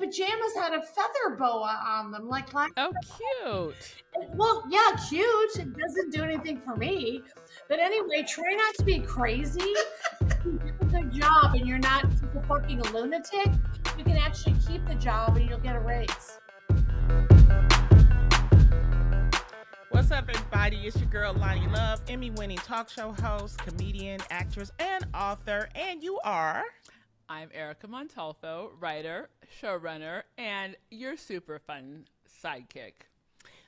pajamas had a feather boa on them, like Oh, cute. well, yeah, cute. It doesn't do anything for me. But anyway, try not to be crazy. If you do a good job and you're not just a fucking lunatic, you can actually keep the job and you'll get a raise. What's up, everybody? It's your girl, Loni Love, Emmy-winning talk show host, comedian, actress, and author. And you are? I'm Erica Montalvo, writer, showrunner, and your super fun sidekick.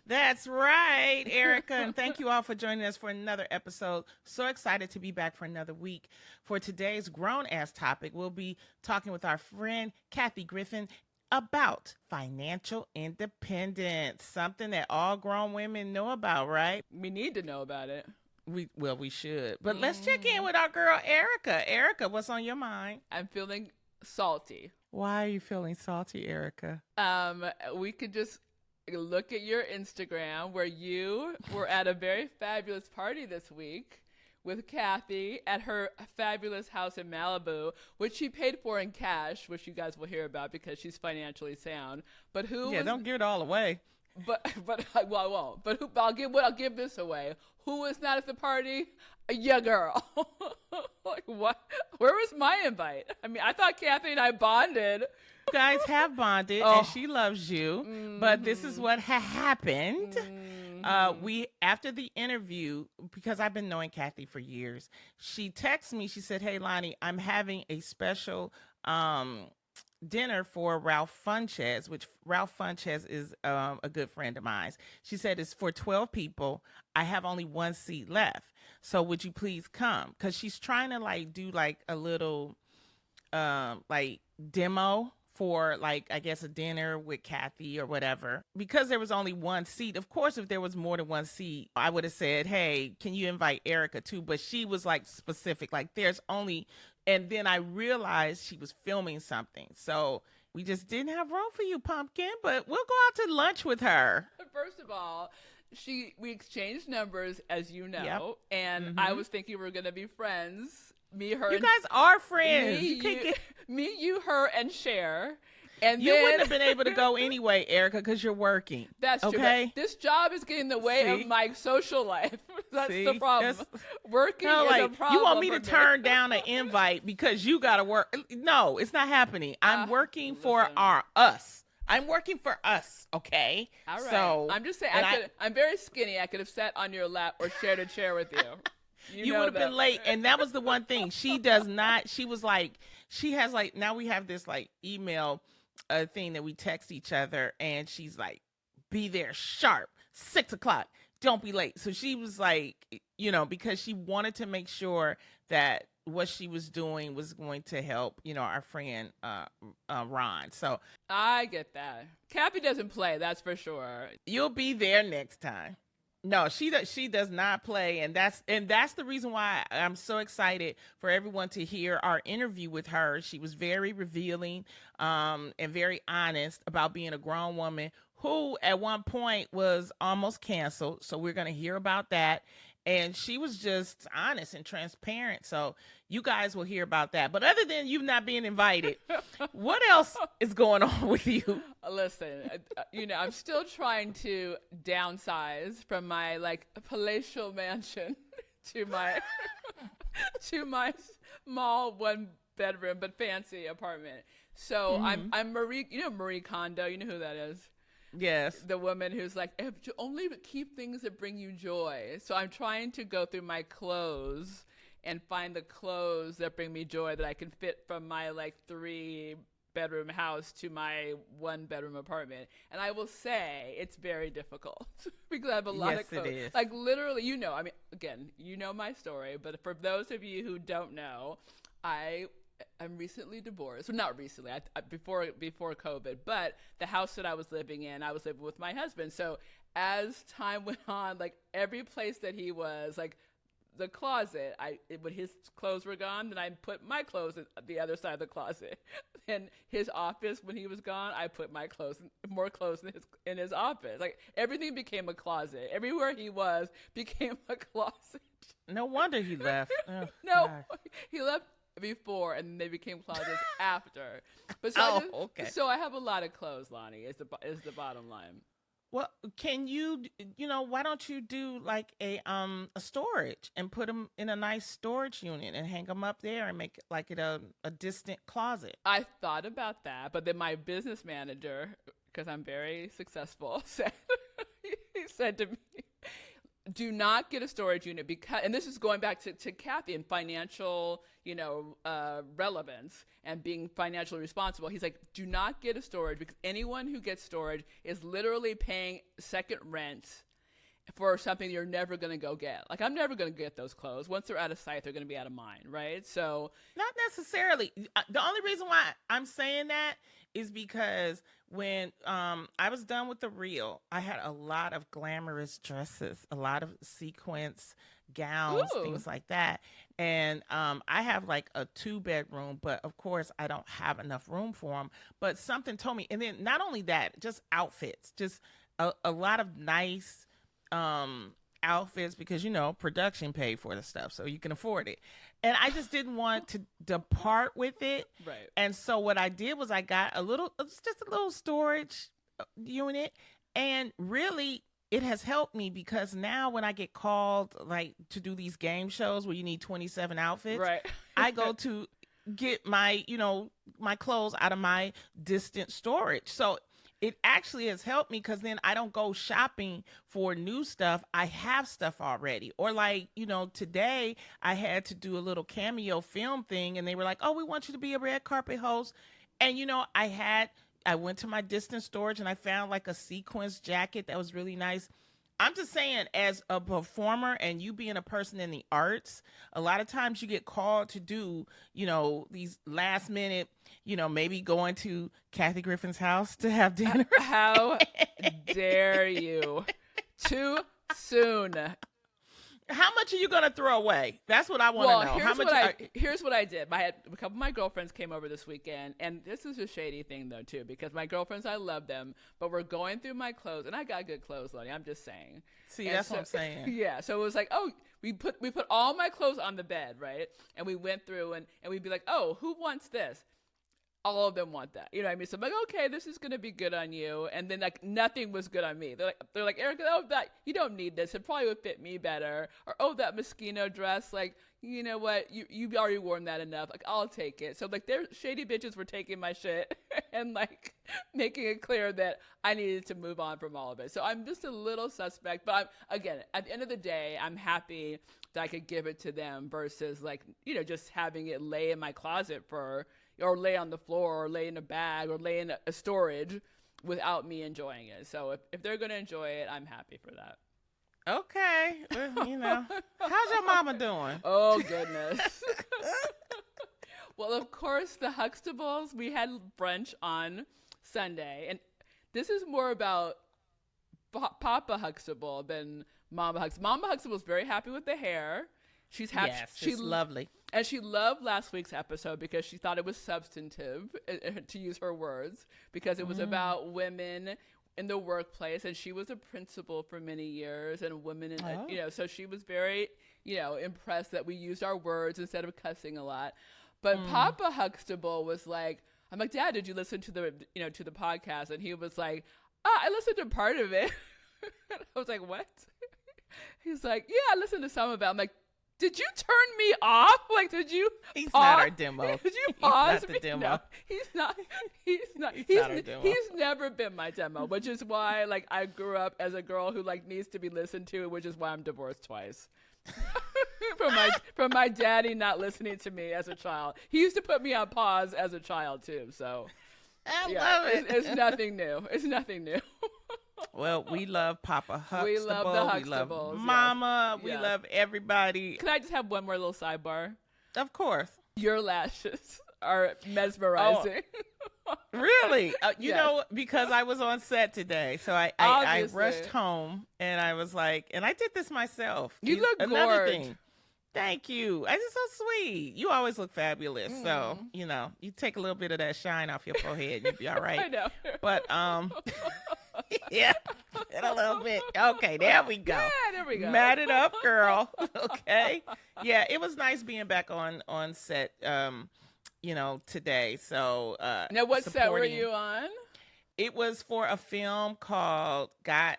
That's right, Erica. And thank you all for joining us for another episode. So excited to be back for another week. For today's grown-ass topic, we'll be talking with our friend, Kathy Griffin, about financial independence, something that all grown women know about, right? We need to know about it. We should. But let's check in with our girl, Erica. Erica, what's on your mind? I'm feeling salty. Why are you feeling salty, Erica? We could just look at your Instagram where you were at a very fabulous party this week with Kathy at her fabulous house in Malibu, which she paid for in cash, which you guys will hear about because she's financially sound. But don't give it all away. But I won't. But I'll give this away. Who was not at the party? Yeah, girl. Like what? Where was my invite? I mean, I thought Kathy and I bonded. You guys have bonded, and she loves you. Mm-hmm. But this is what happened. We after the interview, because I've been knowing Kathy for years, she texted me. She said, "Hey, Loni, I'm having a special dinner for Ralph Funches," which Ralph Funches is a good friend of mine. She said it's for 12 people. I have only one seat left. So would you please come? Because she's trying to do a little demo for I guess a dinner with Kathy or whatever. Because there was only one seat. Of course, if there was more than one seat, I would have said, "Hey, can you invite Erica too?" But she was specific, there's only. And then I realized she was filming something. So we just didn't have room for you, Pumpkin, but we'll go out to lunch with her. First of all, we exchanged numbers, as you know, yep. And I was thinking we were going to be friends. Me, her. You guys are friends. Me, you, her, and Cher. And you wouldn't have been able to go anyway, Erica, because you're working. That's true. Okay? This job is getting in the way of my social life. That's the problem. Working is a problem. You want me to turn down an invite because you got to work? No, it's not happening. I'm working for us. I'm working for us, okay? All right. So, I'm just saying, I'm very skinny. I could have sat on your lap or shared a chair with you. You would have been late. And that was the one thing. She does not. She was she has now we have this email thing that we text each other, and she's be there sharp, 6:00. Don't be late. So she was because she wanted to make sure that what she was doing was going to help, our friend Ron. So I get that. Kathy doesn't play, that's for sure. You'll be there next time. No, she does not play, and that's the reason why I'm so excited for everyone to hear our interview with her. She was very revealing and very honest about being a grown woman who at one point was almost canceled. So we're going to hear about that. And she was just honest and transparent. So you guys will hear about that. But other than you not being invited, what else is going on with you? Listen, I'm still trying to downsize from my palatial mansion to my small 1-bedroom but fancy apartment. So I'm Marie. Marie Kondo. You know who that is? Yes. The woman who's if you only keep things that bring you joy. So I'm trying to go through my clothes and find the clothes that bring me joy that I can fit from my 3-bedroom house to my 1-bedroom apartment. And I will say it's very difficult because I have a lot of clothes. Yes, it is. Literally, again, my story, but for those of you who don't know, I'm recently divorced. Well, not recently, before COVID, but the house that I was living in, I was living with my husband. So as time went on, every place that he was, the closet, when his clothes were gone, then I put my clothes at the other side of the closet. And his office, when he was gone, I put more clothes in his office. Everything became a closet. Everywhere he was became a closet. No wonder he left. Oh, no, gosh. he left before, and they became closets after. But so okay. So I have a lot of clothes, Loni. Is the bottom line. Well, can you why don't you do like a storage and put them in a nice storage unit and hang them up there and make it like a distant closet? I thought about that, but then my business manager, because I'm very successful, he said to me, do not get a storage unit because, and this is going back to Kathy and financial, relevance and being financially responsible. He's like, do not get a storage because anyone who gets storage is literally paying second rent for something you're never going to go get. Like, I'm never going to get those clothes. Once they're out of sight, they're going to be out of mind, right? So not necessarily. The only reason why I'm saying that is because when I was done with the reel, I had a lot of glamorous dresses, a lot of sequins, gowns, things like that. And I have like a 2-bedroom, but of course I don't have enough room for them. But something told me, and then not only that, just outfits, just a lot of nice outfits because, production paid for the stuff, so you can afford it. And I just didn't want to depart with it. Right. And so what I did was I got just a little storage unit. And really, it has helped me because now when I get called like to do these game shows where you need 27 outfits, right. I go to get my, my clothes out of my distant storage. So it actually has helped me because then I don't go shopping for new stuff. I have stuff already. Or like, today I had to do a little cameo film thing and they were like, oh, we want you to be a red carpet host. And, I went to my distant storage and I found like a sequins jacket that was really nice. I'm just saying, as a performer and you being a person in the arts, a lot of times you get called to do, these last minute, maybe going to Kathy Griffin's house to have dinner. How dare you? Too soon. How much are you going to throw away? That's what I want to know. Here's what I did. I had a couple of my girlfriends came over this weekend, and this is a shady thing, though, too, because my girlfriends, I love them, but we're going through my clothes, and I got good clothes, Loni. I'm just saying. See, that's what I'm saying. Yeah, so it was like, we put all my clothes on the bed, right? And we went through, and we'd be like, oh, who wants this? All of them want that. You know what I mean? So I'm like, okay, this is going to be good on you. And then like nothing was good on me. They're like, Erica, that you don't need this. It probably would fit me better. Or, oh, that Moschino dress, like, you know what? You've already worn that enough. Like, I'll take it. So like, their shady bitches were taking my shit and like making it clear that I needed to move on from all of it. So I'm just a little suspect. But again, at the end of the day, I'm happy that I could give it to them versus like, just having it lay in my closet or lay on the floor or lay in a bag or lay in a storage without me enjoying it. So if they're going to enjoy it, I'm happy for that. Okay. Well, how's your mama doing? Oh, goodness. Well, of course, the Huxtables, we had brunch on Sunday. And this is more about Papa Huxtable than Mama Huxtable. Mama Huxtable is very happy with the hair. She's happy. Yes, she's lovely. And she loved last week's episode because she thought it was substantive, to use her words, because it was about women in the workplace. And she was a principal for many years and women, so she was very, impressed that we used our words instead of cussing a lot. But Papa Huxtable was like, I'm like, Dad, did you listen to the podcast? And he was like, I listened to part of it. I was like, what? He's like, yeah, I listened to some of it. I'm like, did you turn me off? Like, did you He's pause? Not our demo. Did you pause He's not me? the demo. No, he's not. He's not. He's never been my demo, which is why, like, I grew up as a girl who, like, needs to be listened to, which is why I'm divorced twice. from my daddy not listening to me as a child. He used to put me on pause as a child, too, so. I love it. It's nothing new. It's nothing new. Well, we love Papa Huxtable. We love the Huxtables. We love Mama. Yes. We love everybody. Can I just have one more little sidebar? Of course. Your lashes are mesmerizing. Oh, really? Yes. Because I was on set today. So I rushed home and I was like, and I did this myself. You look another gorgeous. thing. Thank you. I just so sweet. You always look fabulous. So, you take a little bit of that shine off your forehead and you'll be all right. I know. But Yeah, and a little bit. Okay, there we go. Yeah, there we go. Mat it up, girl. Okay. Yeah, it was nice being back on set. Today. So Now, what set were supporting- you on? It was for a film called "Got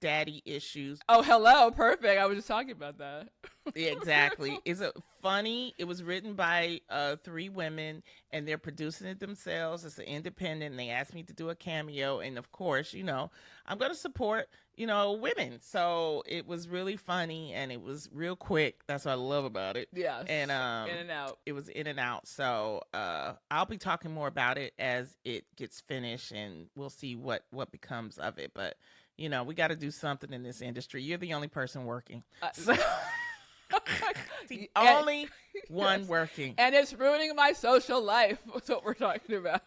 Daddy Issues." Oh, hello, perfect. I was just talking about that. Exactly. It's funny. It was written by 3 women, and they're producing it themselves. It's an independent. And they asked me to do a cameo, and of course, I'm going to support women. So it was really funny, and it was real quick. That's what I love about it. Yes. And in and out. It was in and out. So I'll be talking more about it as it gets finished, and we'll see what becomes of it. But we got to do something in this industry. You're the only person working. So. The only one working. And it's ruining my social life. That's what we're talking about.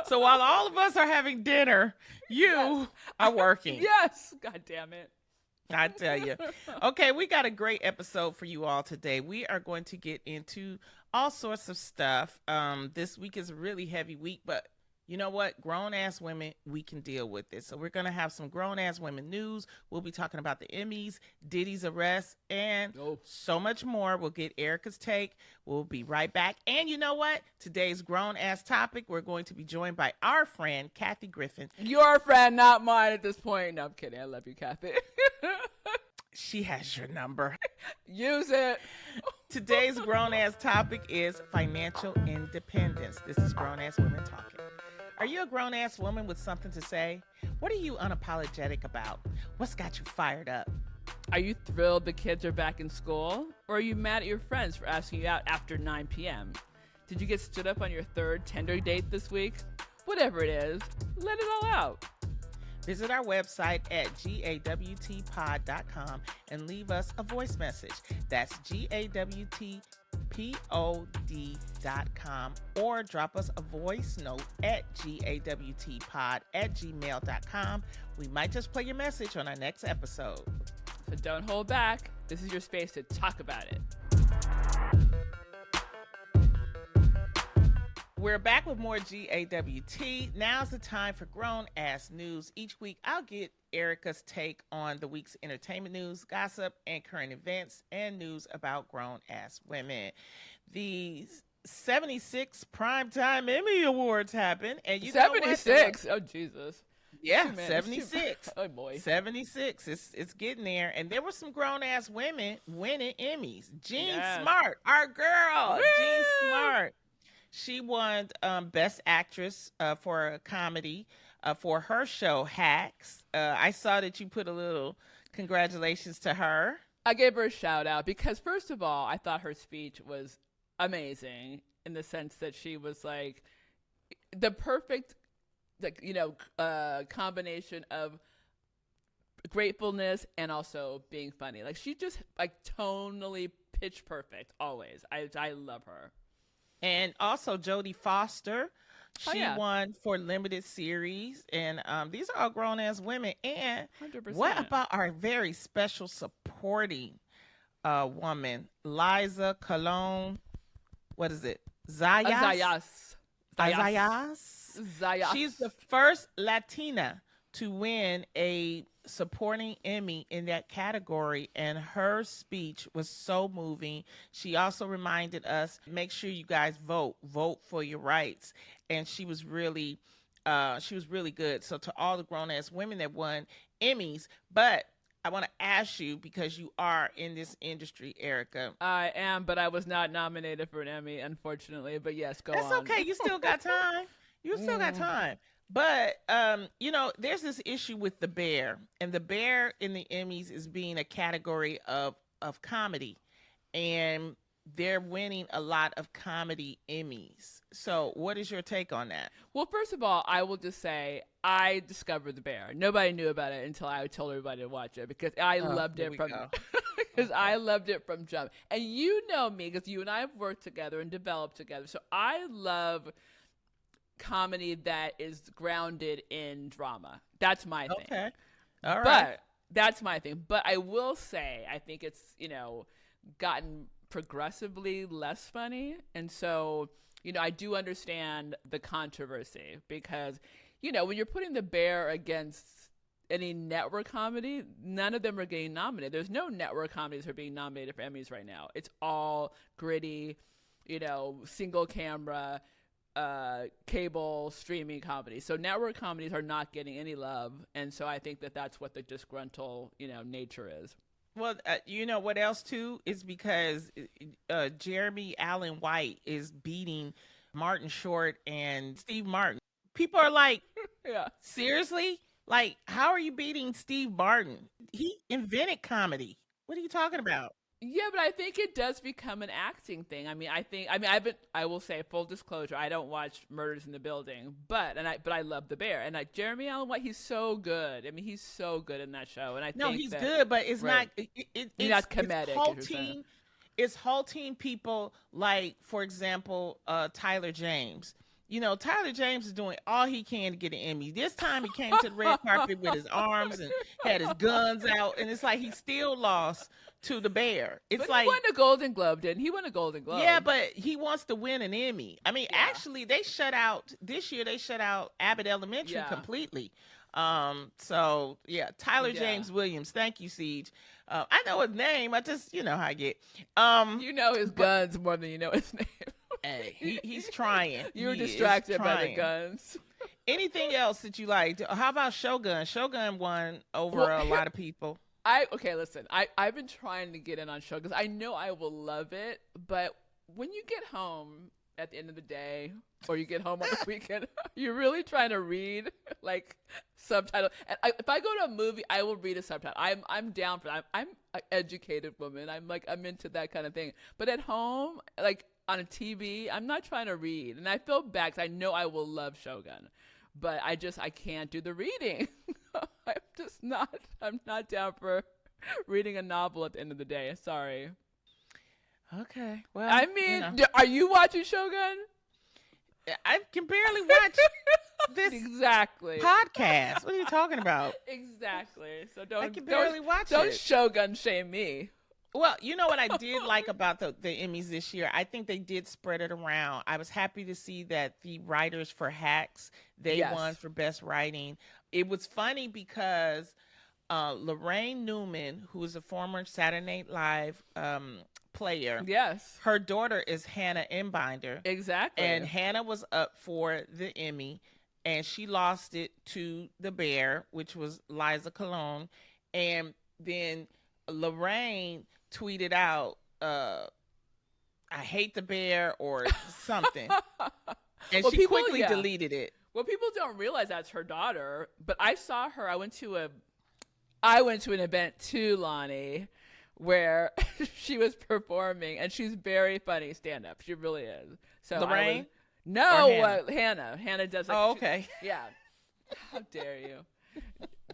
So while all of us are having dinner, you are working. Yes. God damn it. I tell you. Okay, we got a great episode for you all today. We are going to get into all sorts of stuff. This week is a really heavy week, but you know what? Grown-ass women, we can deal with this. So we're going to have some grown-ass women news. We'll be talking about the Emmys, Diddy's arrest, and so much more. We'll get Erica's take. We'll be right back. And you know what? Today's grown-ass topic, we're going to be joined by our friend, Kathy Griffin. Your friend, not mine at this point. No, I'm kidding. I love you, Kathy. She has your number. Use it. Today's grown-ass topic is financial independence. This is Grown-Ass Women Talking. Are you a grown-ass woman with something to say? What are you unapologetic about? What's got you fired up? Are you thrilled the kids are back in school? Or are you mad at your friends for asking you out after 9 p.m.? Did you get stood up on your 3rd Tinder date this week? Whatever it is, let it all out. Visit our website at GAWTpod.com and leave us a voice message. That's GAWTpod.com, or drop us a voice note at GAWTpod@gmail.com. We might just play your message on our next episode. So don't hold back. This is your space to talk about it. We're back with more GAWT. Now's the time for grown-ass news. Each week, I'll get Erica's take on the week's entertainment news, gossip, and current events, and news about grown-ass women. The 76 Primetime Emmy Awards happened, and you 76? Oh, Jesus. Yeah, 76. Oh, boy. 76. It's getting there. And there were some grown-ass women winning Emmys. Jean Yes. Smart, our girl. Woo! Jean Smart. She won Best Actress for a comedy for her show, Hacks. I saw that you put a little congratulations to her. I gave her a shout out because, first of all, I thought her speech was amazing in the sense that she was like the perfect, combination of gratefulness and also being funny. Like, she just tonally pitch perfect always. I love her. And also Jodie Foster, she yeah. won for limited series. And these are all grown-ass women. And 100%. what about our very special supporting woman, Liza Colon? What is it? Zayas? Zayas. She's the first Latina to win a supporting Emmy in that category, and her speech was so moving. She also reminded us, make sure you guys vote for your rights. And she was really good. So to all the grown-ass women that won Emmys, but I want to ask you, because you are in this industry, Erica. I am, but I was not nominated for an Emmy, unfortunately. But yes, go on. That's okay. You still got time. You still got time. But, there's this issue with The Bear. And The Bear in the Emmys is being a category of comedy. And they're winning a lot of comedy Emmys. So what is your take on that? Well, first of all, I will just say I discovered The Bear. Nobody knew about it until I told everybody to watch it because I loved it I loved it from jump. And you know me because you and I have worked together and developed together. So I love comedy that is grounded in drama. That's my thing. Okay. All right. But that's my thing. But I will say, I think it's, gotten progressively less funny. And so, I do understand the controversy because when you're putting The Bear against any network comedy, none of them are getting nominated. There's no network comedies that are being nominated for Emmys right now. It's all gritty, single camera, cable streaming comedy. So network comedies are not getting any love, and so I think that that's what the disgruntled nature is. Well, you know what else too is because Jeremy Allen White is beating Martin Short and Steve Martin. People are like, Yeah. seriously? Like, how are you beating Steve Martin? He invented comedy. What are you talking about? Yeah, but I think it does become an acting thing. I will say, full disclosure, I don't watch Murders in the Building, but I love The Bear, and Jeremy Allen White, he's so good. I mean, he's so good in that show, and I think he's good, but it's right. not. It's not comedic. It's halting people like, for example, Tyler James. Tyler James is doing all he can to get an Emmy. This time he came to the red carpet with his arms and had his guns out, and it's like he still lost to The Bear. It's but like he won a Golden Globe, didn't he? Won a Golden Globe. Yeah, but he wants to win an Emmy. I mean, actually, they shut out Abbott Elementary completely. So yeah, Tyler James Williams. Thank you, Ceej. I know his name. I just, how I get. You know his guns more than you know his name. Hey, he's trying. You were distracted by the guns. Anything else that you like? How about Shogun? Shogun won over a lot of people. Listen, I've been trying to get in on Shogun because I know I will love it, but when you get home at the end of the day or you get home on the weekend, you're really trying to read like subtitle. And if I go to a movie, I will read a subtitle. I'm down for that. I'm an educated woman. I'm into that kind of thing. But at home, like on a TV, I'm not trying to read, and I feel bad because I know I will love Shogun, but I can't do the reading. I'm not down for reading a novel at the end of the day. Sorry. Okay. Well, I mean, are you watching Shogun? I can barely watch this exactly podcast. What are you talking about? Exactly. So I can barely watch Don't it. Shogun shame me. Well, you know what I did like about the Emmys this year? I think they did spread it around. I was happy to see that the writers for Hacks, they won for best writing. It was funny because Lorraine Newman, who is a former Saturday Night Live player, her daughter is Hannah Embinder. Exactly. And Hannah was up for the Emmy, and she lost it to The Bear, which was Liza Colon. And then Lorraine tweeted out, I hate The Bear or something. And she quickly deleted it. Well, people don't realize that's her daughter, but I saw her. I went to an event too, Loni, where she was performing, and she's very funny stand-up. She really is. So Lorraine? No, Hannah. Hannah does. Okay. Yeah. How dare you?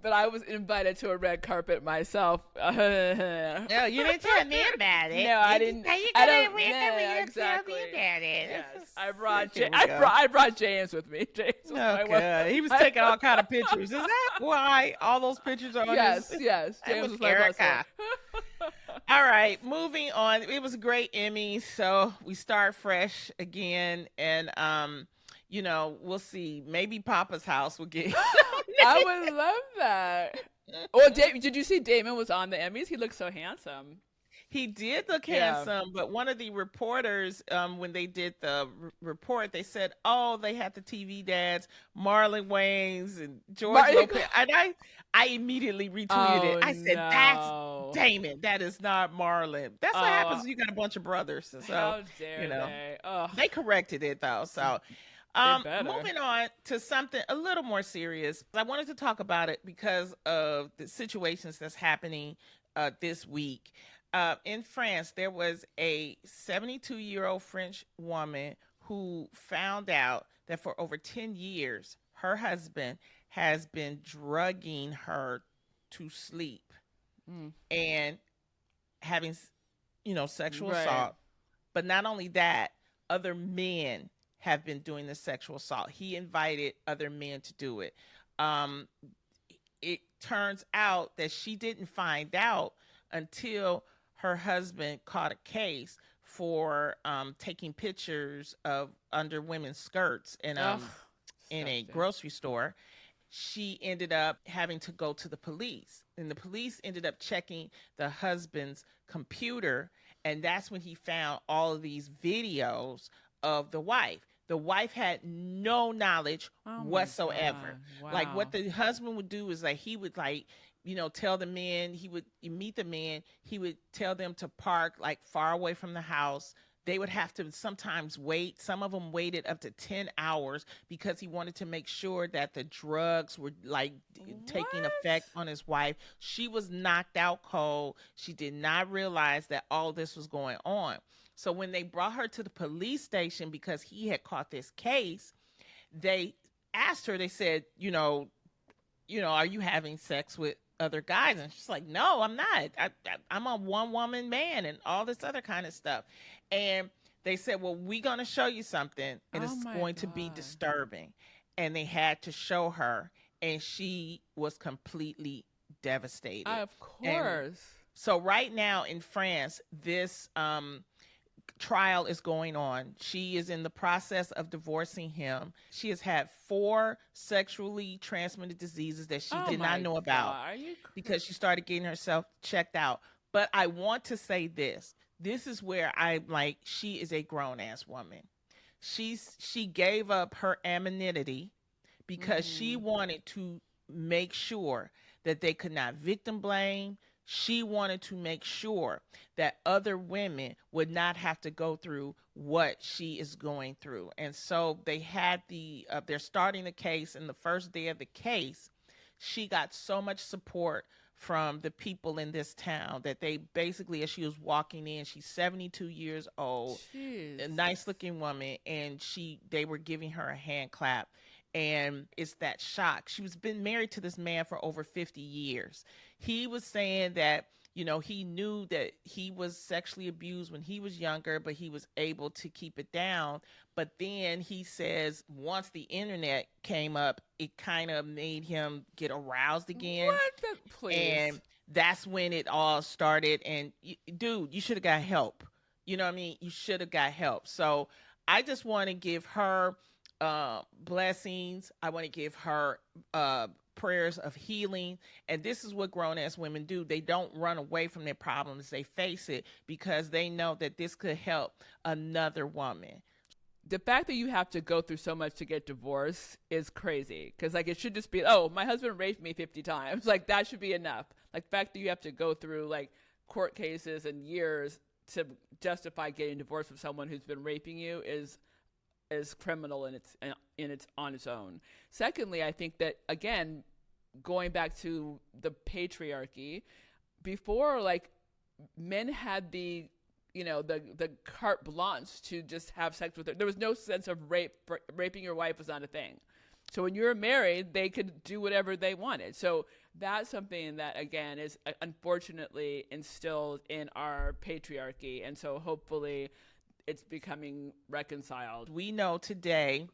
But I was invited to a red carpet myself. No, you didn't tell me about it. No, I didn't. I don't tell me about it. Yes, I brought James with me. James was my God. He was taking all kind of pictures. Is that why all those pictures are on Yes. James was Erica. All right, moving on. It was a great Emmy, so we start fresh again, and we'll see. Maybe Papa's House will get. I would love that. Well, did you see Damon was on the Emmys? He looked so handsome. He did look handsome, but one of the reporters, when they did the report, they said, "Oh, they had the TV dads, Marlon Wayans and George Lopez." And I immediately retweeted it. I said, "That's Damon. That is not Marlon." That's what happens when you got a bunch of brothers. So how dare they? They corrected it though. So. Moving on to something a little more serious. I wanted to talk about it because of the situations that's happening this week. In France, there was a 72-year-old French woman who found out that for over 10 years, her husband has been drugging her to sleep and having, sexual assault. But not only that, other men have been doing the sexual assault. He invited other men to do it. It turns out that she didn't find out until her husband caught a case for taking pictures of under women's skirts and in a grocery store. She ended up having to go to the police, and the police ended up checking the husband's computer, and that's when he found all of these videos of the wife. The wife had no knowledge whatsoever. Wow. Like, what the husband would do is, like, he would, like, tell the men, he would meet the men, he would tell them to park like far away from the house. They would have to sometimes wait. Some of them waited up to 10 hours because he wanted to make sure that the drugs were like taking effect on his wife. She was knocked out cold. She did not realize that all this was going on. So when they brought her to the police station because he had caught this case, they asked her, they said, are you having sex with other guys? And she's like, no, I'm not. I'm a one woman man and all this other kind of stuff. And they said, well, we're going to show you something, and it's going to be disturbing. And they had to show her, and she was completely devastated. Of course. And so right now in France, this trial is going on. She is in the process of divorcing him. She has had 4 sexually transmitted diseases that she did not know about because she started getting herself checked out. But I want to say this. This is where I'm like, she is a grown-ass woman. She gave up her anonymity because she wanted to make sure that they could not victim blame. She wanted to make sure that other women would not have to go through what she is going through. And so they had they're starting the case, and the first day of the case, she got so much support from the people in this town that they basically, as she was walking in, she's 72 years old, a nice looking woman, and they were giving her a hand clap. And it's that shock. She was been married to this man for over 50 years. He was saying that, he knew that he was sexually abused when he was younger, but he was able to keep it down. But then he says once the internet came up, it kind of made him get aroused again. What? Please. And that's when it all started. And dude, you should have got help. You know what I mean? You should have got help. So I just want to give her blessings. I want to give her prayers of healing. And this is what grown-ass women do. They don't run away from their problems. They face it because they know that this could help another woman. The fact that you have to go through so much to get divorced is crazy. Because, like, it should just be, oh, my husband raped me 50 times. Like, that should be enough. Like, the fact that you have to go through, like, court cases and years to justify getting divorced from someone who's been raping you is criminal on its own. Secondly, I think that, again, going back to the patriarchy, before, like, men had the carte blanche to just have sex with her. There was no sense of raping your wife was not a thing. So when you were married, they could do whatever they wanted. So that's something that, again, is unfortunately instilled in our patriarchy. And so hopefully it's becoming reconciled. We know today,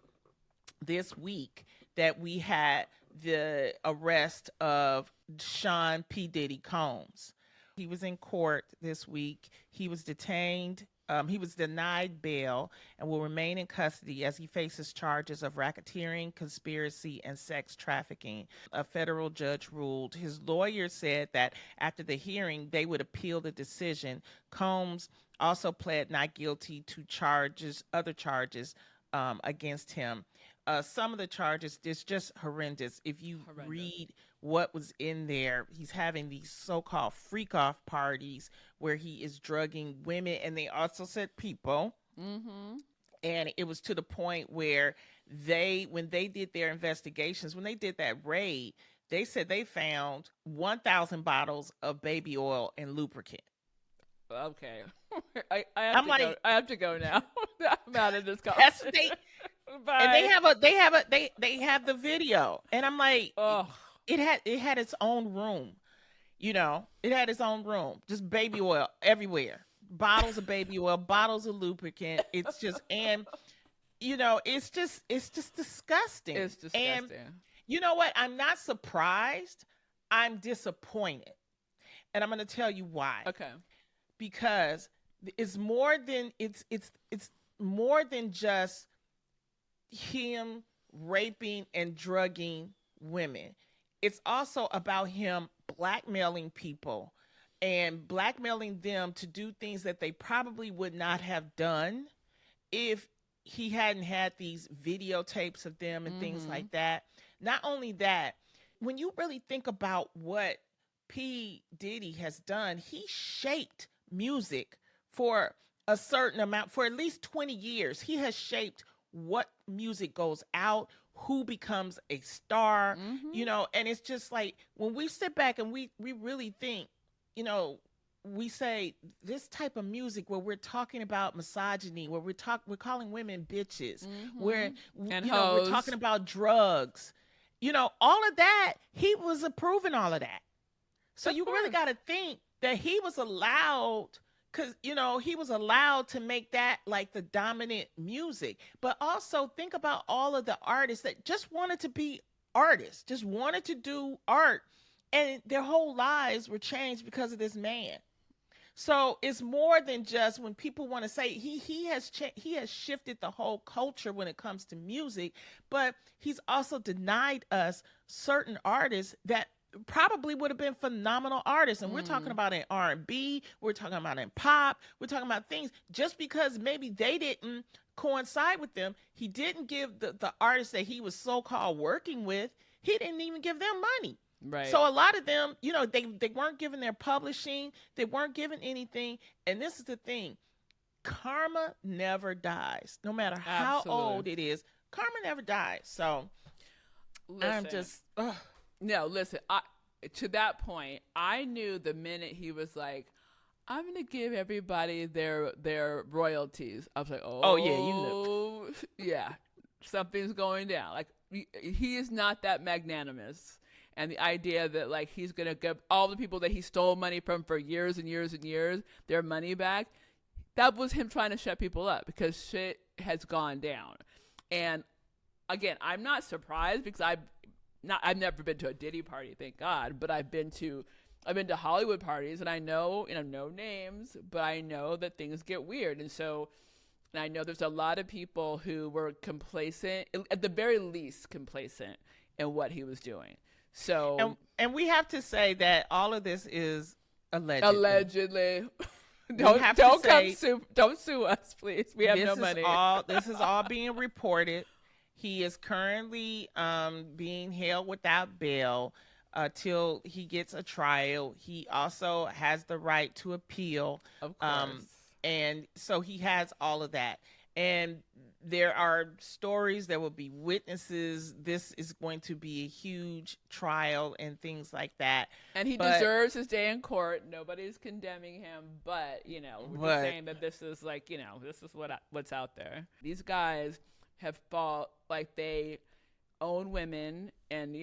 this week, that we had the arrest of Sean P. Diddy Combs. He was in court this week. He was detained. He was denied bail and will remain in custody as he faces charges of racketeering, conspiracy, and sex trafficking. A federal judge ruled. His lawyer said that after the hearing, they would appeal the decision. Combs also pled not guilty to other charges against him. Some of the charges, it's just horrendous. If you read what was in there, he's having these so-called freak-off parties where he is drugging women, and they also said people. Mm-hmm. And it was to the point where when they did their investigations, when they did that raid, they said they found 1,000 bottles of baby oil and lubricant. Okay. I have to go now. I'm out of this conversation. Bye. And they have the video, and I'm like, it had its own room, it had its own room, just baby oil everywhere, bottles of baby oil, bottles of lubricant. It's just, and it's just disgusting. It's disgusting. And you know what? I'm not surprised. I'm disappointed, and I'm going to tell you why. Okay. Because it's more than just him raping and drugging women. It's also about him blackmailing people and blackmailing them to do things that they probably would not have done if he hadn't had these videotapes of them and things like that. Not only that, when you really think about what P. Diddy has done, he shaped music for a certain amount, for at least 20 years. He has shaped what music goes out, who becomes a star, and it's just like when we sit back and we really think, we say this type of music where we're talking about misogyny, where we're calling women bitches, where we're talking about drugs, all of that, he was approving all of that. So you really got to think that he was allowed, because, he was allowed to make that like the dominant music. But also think about all of the artists that just wanted to be artists, just wanted to do art, and their whole lives were changed because of this man. So it's more than just when people want to say he has shifted the whole culture when it comes to music, but he's also denied us certain artists that probably would have been phenomenal artists. And we're talking about in R&B, we're talking about in pop, we're talking about things just because maybe they didn't coincide with them. He didn't give the artists that he was so-called working with, he didn't even give them money. Right. So a lot of them, they weren't given their publishing, they weren't given anything. And this is the thing, karma never dies. No matter how old it is, karma never dies. So listen, I'm just, no, listen, to that point, I knew the minute he was like, I'm going to give everybody their royalties. I was like, oh yeah, you know. Yeah, something's going down. Like, he is not that magnanimous. And the idea that like he's going to give all the people that he stole money from for years and years and years their money back, that was him trying to shut people up because shit has gone down. And again, I'm not surprised because I've never been to a Diddy party, thank God, but I've been to Hollywood parties, and I know, no names, but I know that things get weird. And I know there's a lot of people who were complacent, at the very least complacent in what he was doing. So, and we have to say that all of this is allegedly. Don't sue us, please. We have no money. This is all being reported. He is currently being held without bail till he gets a trial. He also has the right to appeal. Of course. And so he has all of that. And there are stories, there will be witnesses. This is going to be a huge trial and things like that. And he deserves his day in court. Nobody's condemning him, but, we're just saying that this is like, this is what's out there. These guys have fought like they own women and,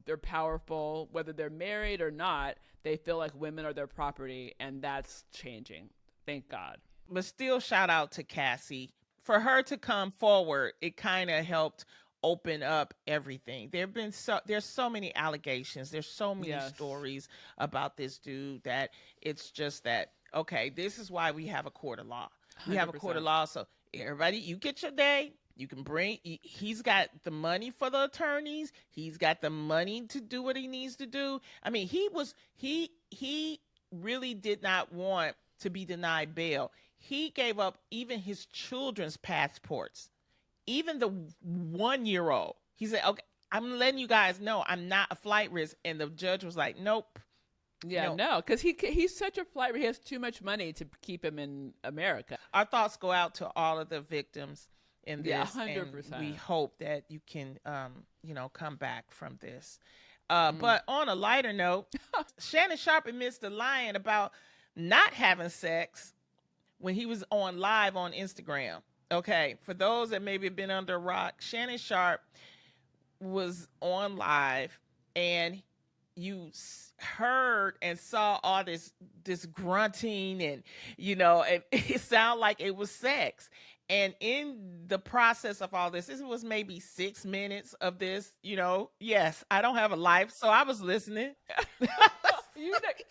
they're powerful, whether they're married or not, they feel like women are their property, and that's changing. Thank God. But still, shout out to Cassie. For her to come forward, it kind of helped open up everything. There's so many allegations. There's so many stories about this dude that it's just that, okay, this is why we have a court of law. We 100%. Have a court of law. So everybody, you get your day. You can he's got the money for the attorneys. He's got the money to do what he needs to do. I mean, he really did not want to be denied bail. He gave up even his children's passports, even the 1-year-old. He said, okay, I'm letting you guys know I'm not a flight risk. And the judge was like, nope. Yeah, no, because he's such a flight risk. He has too much money to keep him in America. Our thoughts go out to all of the victims in this. Yeah, 100%. And we hope that you can, come back from this. But on a lighter note, Shannon Sharpe admits to lying about not having sex when he was on live on Instagram. Okay, for those that maybe have been under a rock, Shannon Sharpe was on live, and you heard and saw all this grunting, and and it sounded like it was sex. And in the process of all this was maybe 6 minutes of this. Yes, I don't have a life, so I was listening.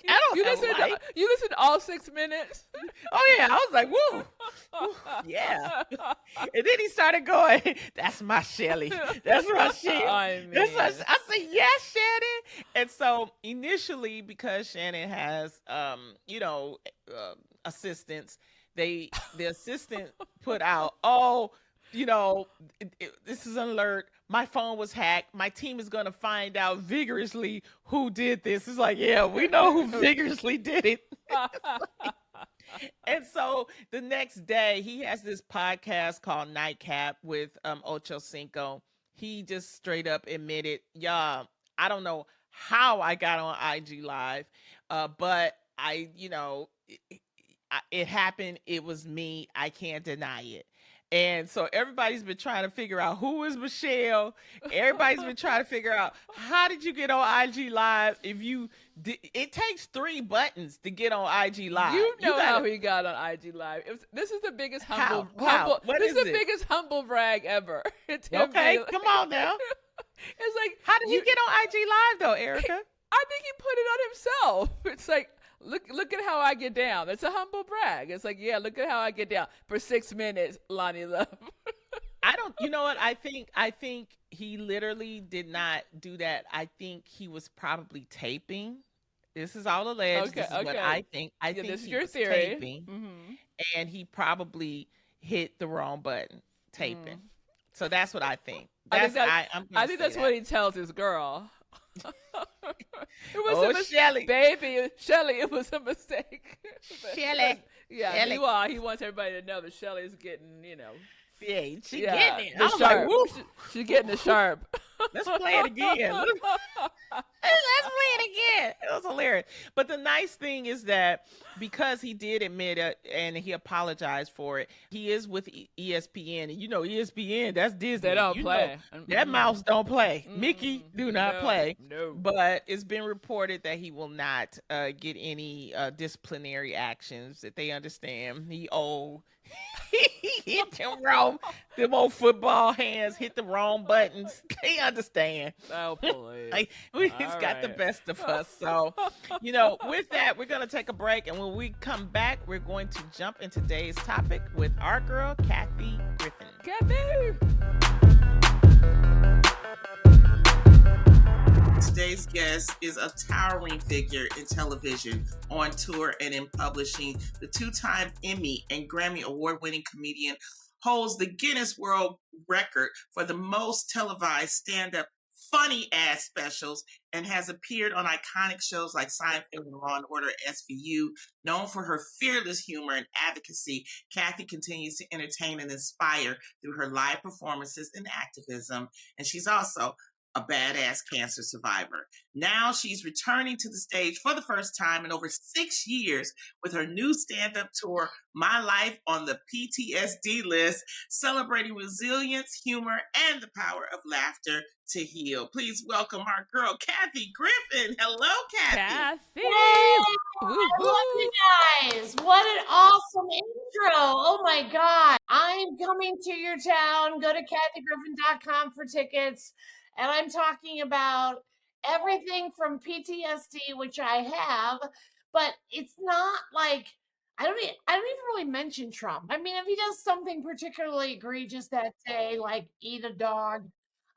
I don't have a life. You listened all 6 minutes. Oh yeah, I was like, woo, yeah. And then he started going, "That's my Shelly. That's my Shelly." I I said, "Yes, Shannon." And so initially, because Shannon has, assistants, the assistant put out, "Oh, this is an alert. My phone was hacked. My team is going to find out vigorously who did this." It's like, yeah, we know who vigorously did it. And so the next day, he has this podcast called Nightcap with Ocho Cinco. He just straight up admitted, "Yeah, I don't know how I got on IG Live, but it happened. It was me. I can't deny it." And so everybody's been trying to figure out who is Michelle. Everybody's been trying to figure out, how did you get on IG Live? It takes 3 buttons to get on IG Live. You know how he got on IG Live. This is the biggest humble. This is the biggest humble brag ever. Okay, come on now. It's like, how did he get on IG Live though, Erica? I think he put it on himself. It's like, look at how I get down. It's a humble brag. It's like, yeah, look at how I get down for 6 minutes, Loni Love. You know what? I think he literally did not do that. I think he was probably taping. This is all alleged. Okay, this is what I think. I think this is he your was theory. Taping, and he probably hit the wrong button taping. So that's what I think. I think that's what he tells his girl. It was a mistake, Shelly. Baby, Shelly. It was a mistake. Shelly. Yeah. Shelly. Meanwhile, he wants everybody to know that Shelly's getting, Yeah, she getting it. I was sharp. like, woo. She's getting it sharp. Let's play it again. Let's play it again. It was hilarious. But the nice thing is that because he did admit it and he apologized for it, he is with ESPN. And ESPN, that's Disney. They don't play. That mouse don't play. Mickey do not play. No. But it's been reported that he will not get any disciplinary actions, that they understand. He old. He hit them old football hands, hit the wrong buttons. They understand. Oh, please. He's got the best of us. So, with that, we're going to take a break. And when we come back, we're going to jump into today's topic with our girl, Kathy Griffin. Kathy! Today's guest is a towering figure in television, on tour, and in publishing. The 2-time Emmy and Grammy award-winning comedian holds the Guinness World Record for the most televised stand-up funny-ass specials and has appeared on iconic shows like Seinfeld and Law and Order SVU. Known for her fearless humor and advocacy, Kathy continues to entertain and inspire through her live performances and activism. And she's also a badass cancer survivor. Now she's returning to the stage for the first time in over 6 years with her new stand-up tour, My Life on the PTSD List, celebrating resilience, humor, and the power of laughter to heal. Please welcome our girl, Kathy Griffin. Hello, Kathy. Hey, I love you guys. What an awesome intro. Oh my God. I'm coming to your town. Go to kathygriffin.com for tickets. And I'm talking about everything from PTSD, which I have, but it's not like I don't even really mention Trump. I mean, if he does something particularly egregious that day, like eat a dog,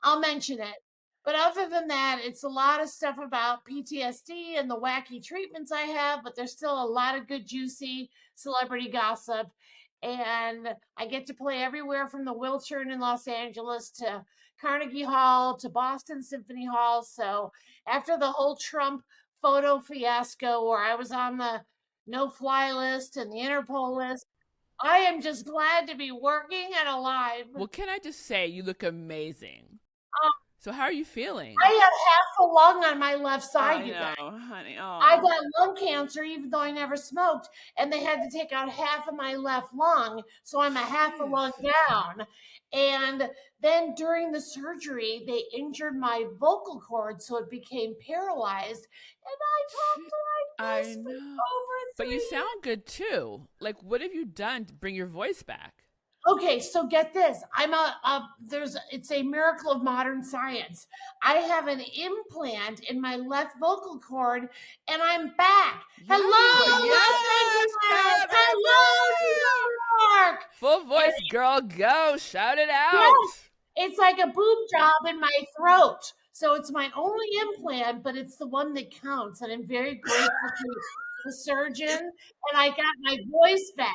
I'll mention it. But other than that, it's a lot of stuff about PTSD and the wacky treatments I have, but there's still a lot of good, juicy celebrity gossip. And I get to play everywhere from the Wiltern in Los Angeles to Carnegie Hall to Boston Symphony Hall. So after the whole Trump photo fiasco where I was on the no-fly list and the Interpol list, I am just glad to be working and alive. Well, can I just say, you look amazing. So how are you feeling? I have half a lung on my left side, you guys. Honey. Oh. I got lung cancer even though I never smoked, and they had to take out half of my left lung, so I'm a half a lung down. And then during the surgery, they injured my vocal cord, so it became paralyzed. And I talked like this for over 3 But you sound good too. Like, what have you done to bring your voice back? Okay, so get this. It's a miracle of modern science. I have an implant in my left vocal cord and I'm back. Yeah, Hello, yes, Los Angeles. Kat, Hello, New York. full voice, And girl, go, shout it out. yes, it's like a boob job in my throat. So it's my only implant, but it's the one that counts. And I'm very grateful to the surgeon. And I got my voice back.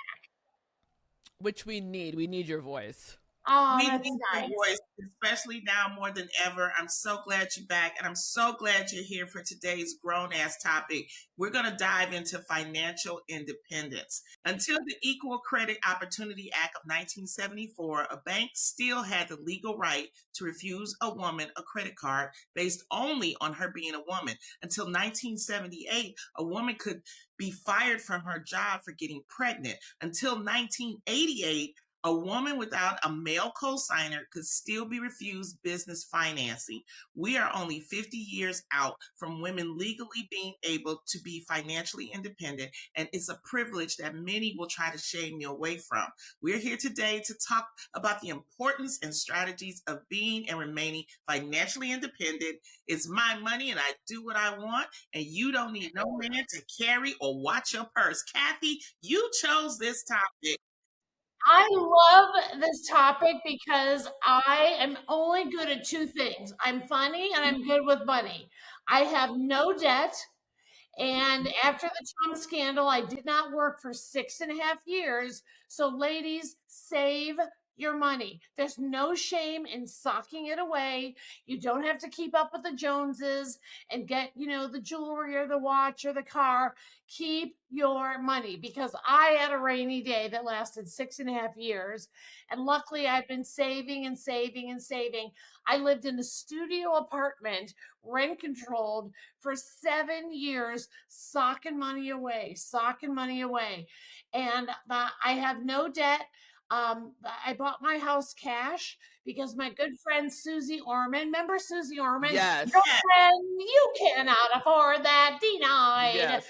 Which we need your voice. Oh, We that's need your nice. voice, especially now more than ever. I'm so glad you're back, and I'm so glad you're here for today's grown-ass topic. We're going to dive into financial independence. Until the Equal Credit Opportunity Act of 1974, a bank still had the legal right to refuse a woman a credit card based only on her being a woman. Until 1978, a woman could be fired from her job for getting pregnant. Until 1988, a woman without a male cosigner could still be refused business financing. We are only 50 years out from women legally being able to be financially independent, and it's a privilege that many will try to shame you away from. We're here today to talk about the importance and strategies of being and remaining financially independent. It's my money and I do what I want, and you don't need no man to carry or watch your purse. Kathy, you chose this topic. I love this topic because I am only good at two things. I'm funny and I'm good with money. I have no debt. And after the Trump scandal, I did not work for 6.5 years. So, ladies, save your money. There's no shame in socking it away. You don't have to keep up with the Joneses and get, the jewelry or the watch or the car. Keep your money because I had a rainy day that lasted 6.5 years. And luckily, I've been saving and saving and saving. I lived in a studio apartment, rent controlled, for 7 years, socking money away, socking money away. And I have no debt. I bought my house cash because my good friend Susie Orman, remember Susie Orman? Yes. Girlfriend, you cannot afford that, denied. Yes.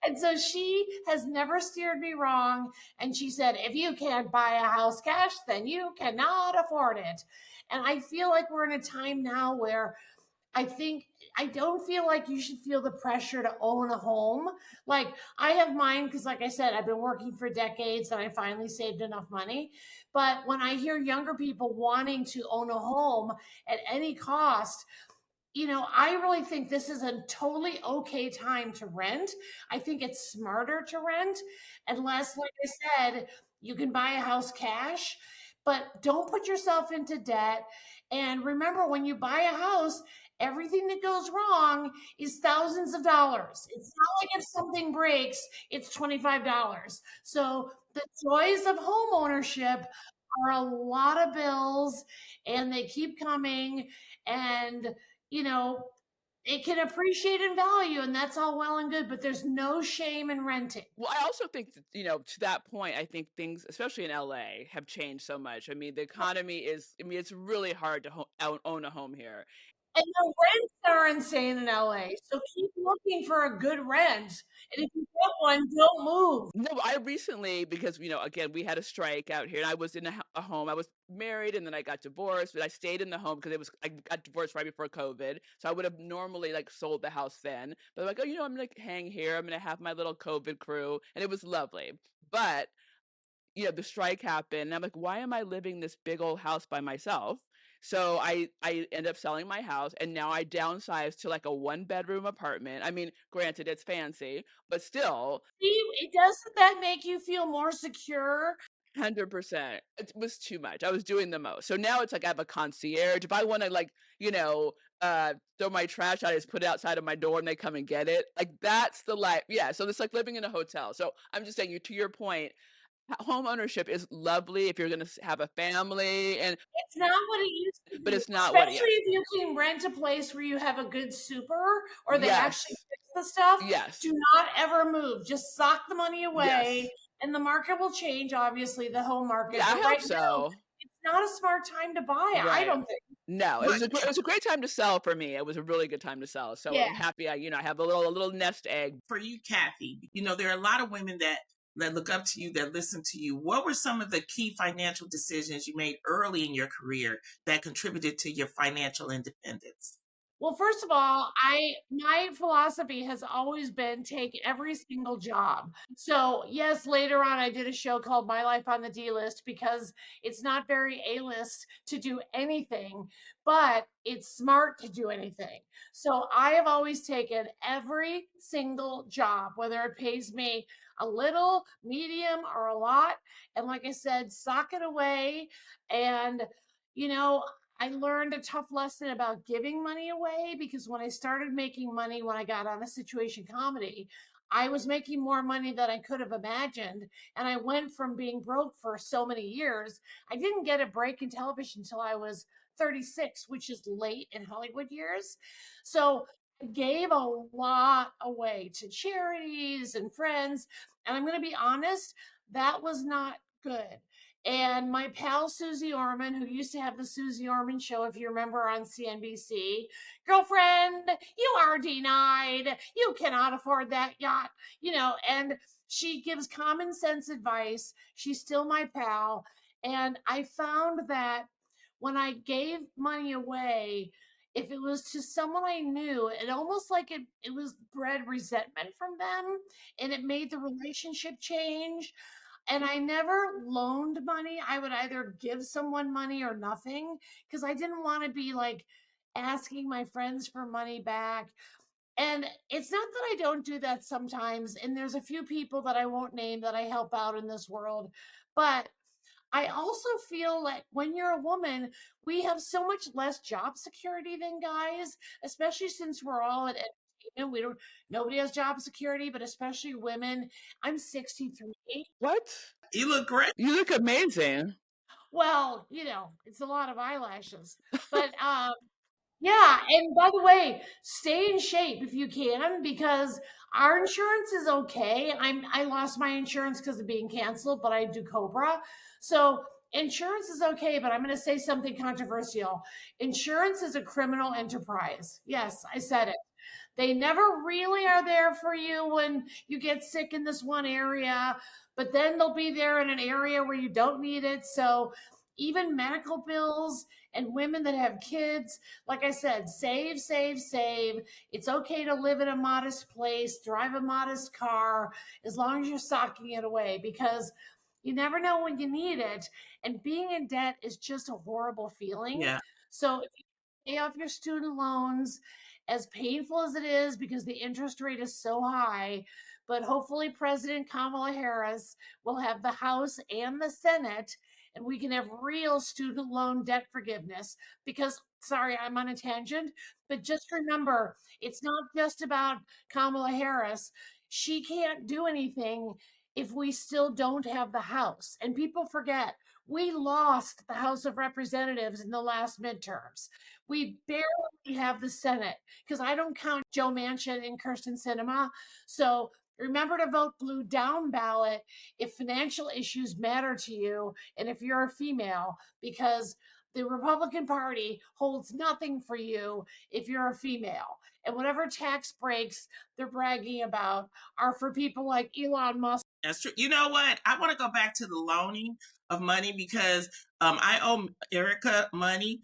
And so she has never steered me wrong. And she said, if you can't buy a house cash, then you cannot afford it. And I feel like we're in a time now where I don't feel like you should feel the pressure to own a home. Like I have mine because, like I said, I've been working for decades and I finally saved enough money. But when I hear younger people wanting to own a home at any cost, I really think this is a totally okay time to rent. I think it's smarter to rent, unless, like I said, you can buy a house cash, but don't put yourself into debt. And remember, when you buy a house, everything that goes wrong is thousands of dollars. It's not like if something breaks, it's $25. So the joys of home ownership are a lot of bills and they keep coming. And it can appreciate in value, and that's all well and good, but there's no shame in renting. Well, I also think that, to that point, I think things, especially in LA, have changed so much. I mean, the economy it's really hard to own a home here. And the rents are insane in LA. So keep looking for a good rent. And if you get one, don't move. No, I recently, because, again, we had a strike out here and I was in a home. I was married and then I got divorced, but I stayed in the home because I got divorced right before COVID. So I would have normally sold the house then. But I'm like, oh, I'm going to hang here. I'm going to have my little COVID crew. And it was lovely. But the strike happened. And I'm like, why am I living this big old house by myself? So I end up selling my house and now I downsize to a 1-bedroom apartment. I mean, granted, it's fancy, but still. Doesn't that make you feel more secure? 100%. It was too much. I was doing the most. So now it's I have a concierge. If I want to throw my trash out, I just put it outside of my door and they come and get it. That's the life. Yeah. So it's like living in a hotel. So I'm just saying, to your point, home ownership is lovely if you're going to have a family, and it's not what it used to be. But it's not especially if you can rent a place where you have a good super or they actually fix the stuff. Yes. Do not ever move. Just sock the money away, and the market will change. Obviously, the home market. Yeah, I hope so. Now, it's not a smart time to buy. Right. I don't think. No, it was a great time to sell for me. It was a really good time to sell. So I'm happy. I have a little nest egg for you, Kathy. There are a lot of women that that look up to you, that listen to you, what were some of the key financial decisions you made early in your career that contributed to your financial independence? Well, first of all, my philosophy has always been take every single job. So, yes, later on I did a show called My Life on the D List because it's not very A-list to do anything, but it's smart to do anything. So, I have always taken every single job, whether it pays me a little, medium, or a lot, and like I said, sock it away. And you know, I learned a tough lesson about giving money away because when I started making money when I got on a situation comedy, I was making more money than I could have imagined. And I went from being broke for so many years. I didn't get a break in television until I was 36, which is late in Hollywood years. So I gave a lot away to charities and friends. And I'm going to be honest, that was not good. And my pal Susie Orman, who used to have the Susie Orman show, if you remember on CNBC, girlfriend, you are denied. You cannot afford that yacht, and she gives common sense advice. She's still my pal. And I found that when I gave money away, if it was to someone I knew, it almost like it was bred resentment from them and it made the relationship change. And I never loaned money. I would either give someone money or nothing because I didn't want to be like asking my friends for money back. And it's not that I don't do that sometimes. And there's a few people that I won't name that I help out in this world. But I also feel like when you're a woman, we have so much less job security than guys, especially since we're all at entertainment. Nobody has job security, but especially women. I'm 63. What? You look great. You look amazing. Well, it's a lot of eyelashes. But yeah, and by the way, stay in shape if you can because our insurance is okay. I lost my insurance because of being canceled, but I do Cobra. So insurance is okay, but I'm going to say something controversial. Insurance is a criminal enterprise. Yes, I said it. They never really are there for you when you get sick in this one area, but then they'll be there in an area where you don't need it. So even medical bills and women that have kids, like I said, save, save, save. It's okay to live in a modest place, drive a modest car, as long as you're socking it away because you never know when you need it. And being in debt is just a horrible feeling. Yeah. So if you pay off your student loans, as painful as it is because the interest rate is so high, but hopefully President Kamala Harris will have the House and the Senate and we can have real student loan debt forgiveness because sorry, I'm on a tangent, but just remember, it's not just about Kamala Harris. She can't do anything if we still don't have the House. And people forget, we lost the House of Representatives in the last midterms. We barely have the Senate because I don't count Joe Manchin and Kirsten Sinema. So remember to vote blue down ballot if financial issues matter to you and if you're a female, because the Republican Party holds nothing for you if you're a female. And whatever tax breaks they're bragging about are for people like Elon Musk. That's true. You know what? I want to go back to the loaning of money because I owe Erica money.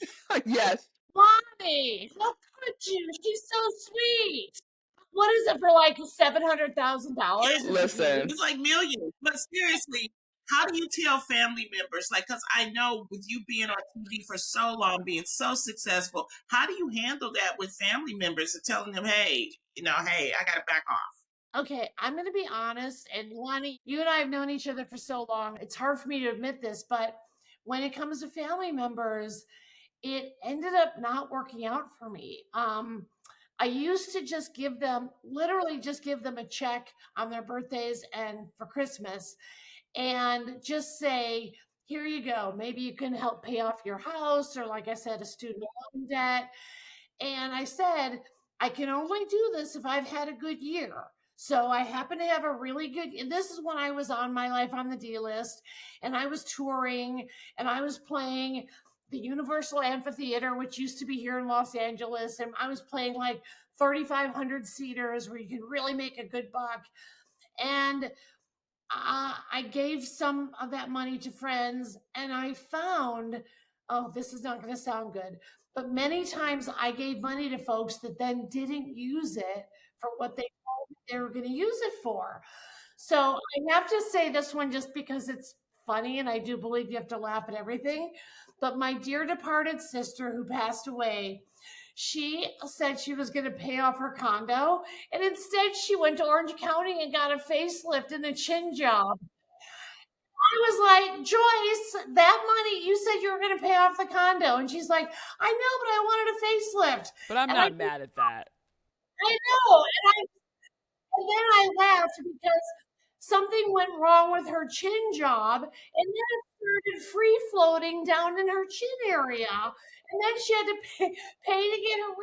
Yes. Mommy, how could you? She's so sweet. What is it for like $700,000? Listen. It's like millions. But seriously, how do you tell family members? Like, because I know with you being on TV for so long, being so successful, how do you handle that with family members and telling them, hey, hey, I got to back off? Okay, I'm going to be honest. And Lonnie, you and I have known each other for so long. It's hard for me to admit this, but when it comes to family members, it ended up not working out for me. I used to just literally just give them a check on their birthdays and for Christmas and just say, here you go. Maybe you can help pay off your house or, like I said, a student loan debt. And I said, I can only do this if I've had a good year. So I happen to have a really good, and this is when I was on My Life on the D List, and I was touring, and I was playing the Universal Amphitheater, which used to be here in Los Angeles, and I was playing like 3,500 seaters where you can really make a good buck. And I gave some of that money to friends, and I found, oh, this is not going to sound good, but many times I gave money to folks that then didn't use it for what they told me they were going to use it for. So I have to say this one just because it's funny, and I do believe you have to laugh at everything. But my dear departed sister who passed away, she said she was going to pay off her condo, and instead she went to Orange County and got a facelift and a chin job. I was like, Joyce, that money, you said you were going to pay off the condo. And she's like, I know, but I wanted a facelift. But I'm And not mad at that. I know. And then I laughed because something went wrong with her chin job, and then it started free floating down in her chin area. And then she had to pay to get it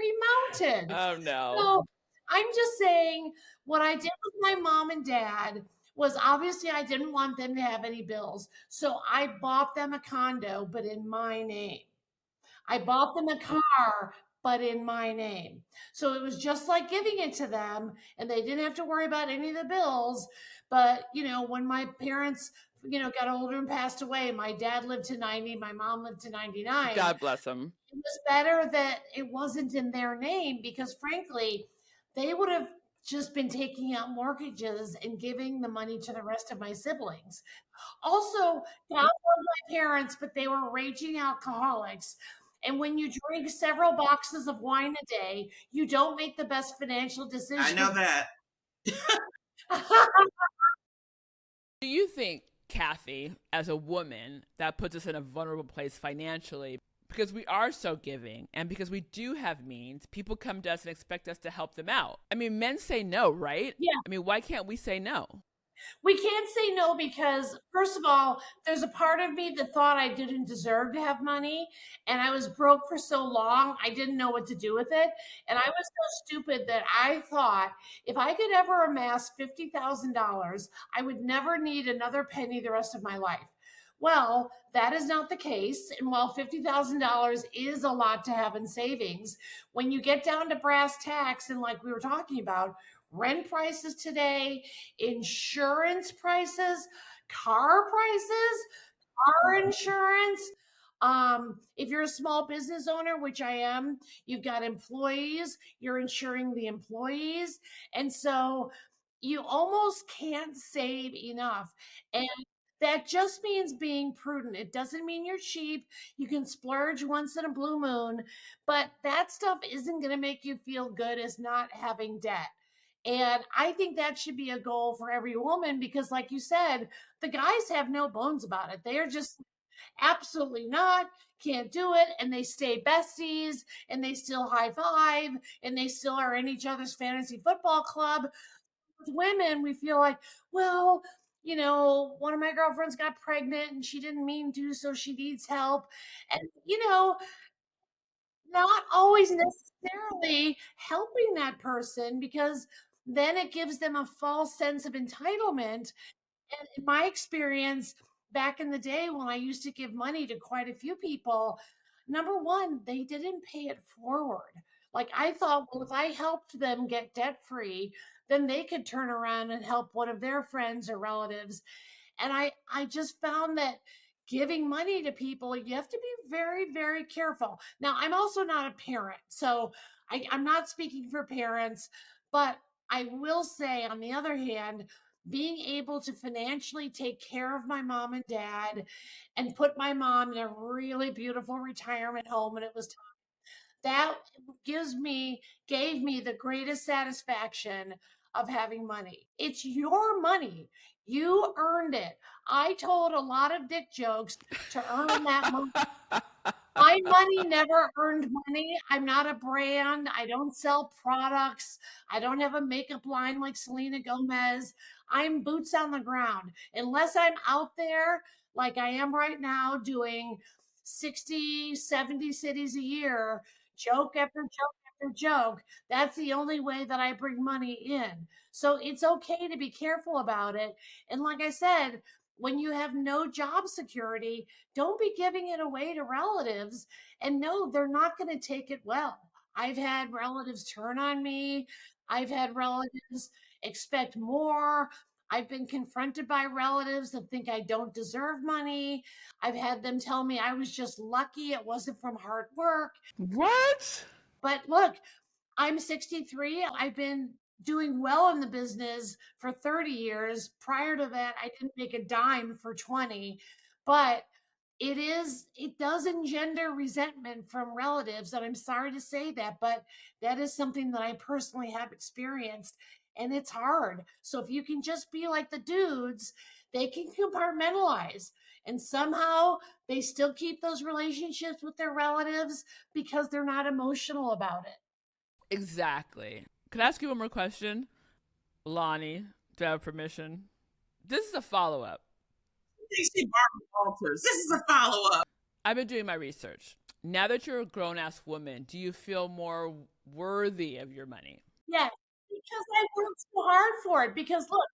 remounted. Oh no. So I'm just saying, what I did with my mom and dad was obviously I didn't want them to have any bills. So I bought them a condo, but in my name. I bought them a car, but in my name. So it was just like giving it to them, and they didn't have to worry about any of the bills. But, when my parents, got older and passed away, my dad lived to 90, my mom lived to 99. God bless them. It was better that it wasn't in their name because, frankly, they would have just been taking out mortgages and giving the money to the rest of my siblings. Also, God love my parents, but they were raging alcoholics. And when you drink several boxes of wine a day, you don't make the best financial decisions. I know that. Do you think, Kathy, as a woman, that puts us in a vulnerable place financially? Because we are so giving and because we do have means, people come to us and expect us to help them out. I mean, men say no, right? Yeah. I mean, why can't we say no? We can't say no because, first of all, there's a part of me that thought I didn't deserve to have money. And I was broke for so long, I didn't know what to do with it. And I was so stupid that I thought if I could ever amass $50,000, I would never need another penny the rest of my life. Well, that is not the case. And while $50,000 is a lot to have in savings, when you get down to brass tacks, and like we were talking about, rent prices today, insurance prices, car prices, car insurance. If you're a small business owner, which I am, you've got employees, you're insuring the employees. And so you almost can't save enough. And that just means being prudent. It doesn't mean you're cheap. You can splurge once in a blue moon, but that stuff isn't going to make you feel good as not having debt. And I think that should be a goal for every woman because, like you said, the guys have no bones about it. They are just absolutely not, can't do it. And they stay besties and they still high five and they still are in each other's fantasy football club. With women, we feel like, well, one of my girlfriends got pregnant and she didn't mean to, so she needs help. And, not always necessarily helping that person because then it gives them a false sense of entitlement. And in my experience, back in the day when I used to give money to quite a few people, number one, they didn't pay it forward. Like I thought, well, if I helped them get debt free, then they could turn around and help one of their friends or relatives. And I just found that giving money to people, you have to be very, very careful. Now, I'm also not a parent, so I'm not speaking for parents, but I will say, on the other hand, being able to financially take care of my mom and dad and put my mom in a really beautiful retirement home when it was time, that gave me the greatest satisfaction of having money. It's your money. You earned it. I told a lot of dick jokes to earn that money. My money never earned money. I'm not a brand. I don't sell products. I don't have a makeup line like Selena Gomez. I'm boots on the ground. Unless I'm out there like I am right now doing 60, 70 cities a year, joke after joke after joke, that's the only way that I bring money in. So it's okay to be careful about it. And like I said, when you have no job security, don't be giving it away to relatives. And no, they're not going to take it well. I've had relatives turn on me. I've had relatives expect more. I've been confronted by relatives that think I don't deserve money. I've had them tell me I was just lucky, it wasn't from hard work. What? But look, I'm 63. I've been doing well in the business for 30 years. Prior to that, I didn't make a dime for 20. But it does engender resentment from relatives. And I'm sorry to say that, but that is something that I personally have experienced. And it's hard. So if you can just be like the dudes, they can compartmentalize. And somehow they still keep those relationships with their relatives because they're not emotional about it. Exactly. Can I ask you one more question? Loni, do I have permission? This is a follow-up. This is a follow-up. I've been doing my research. Now that you're a grown-ass woman, do you feel more worthy of your money? Yes, because I worked so hard for it. Because look,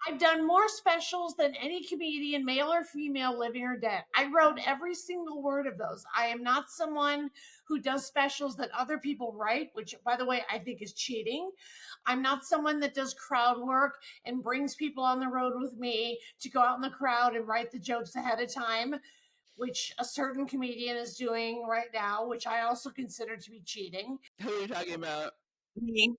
I've done more specials than any comedian, male or female, living or dead. I wrote every single word of those. I am not someone who does specials that other people write, which, by the way, I think is cheating. I'm not someone that does crowd work and brings people on the road with me to go out in the crowd and write the jokes ahead of time, which a certain comedian is doing right now, which I also consider to be cheating. Who are you talking about? Me.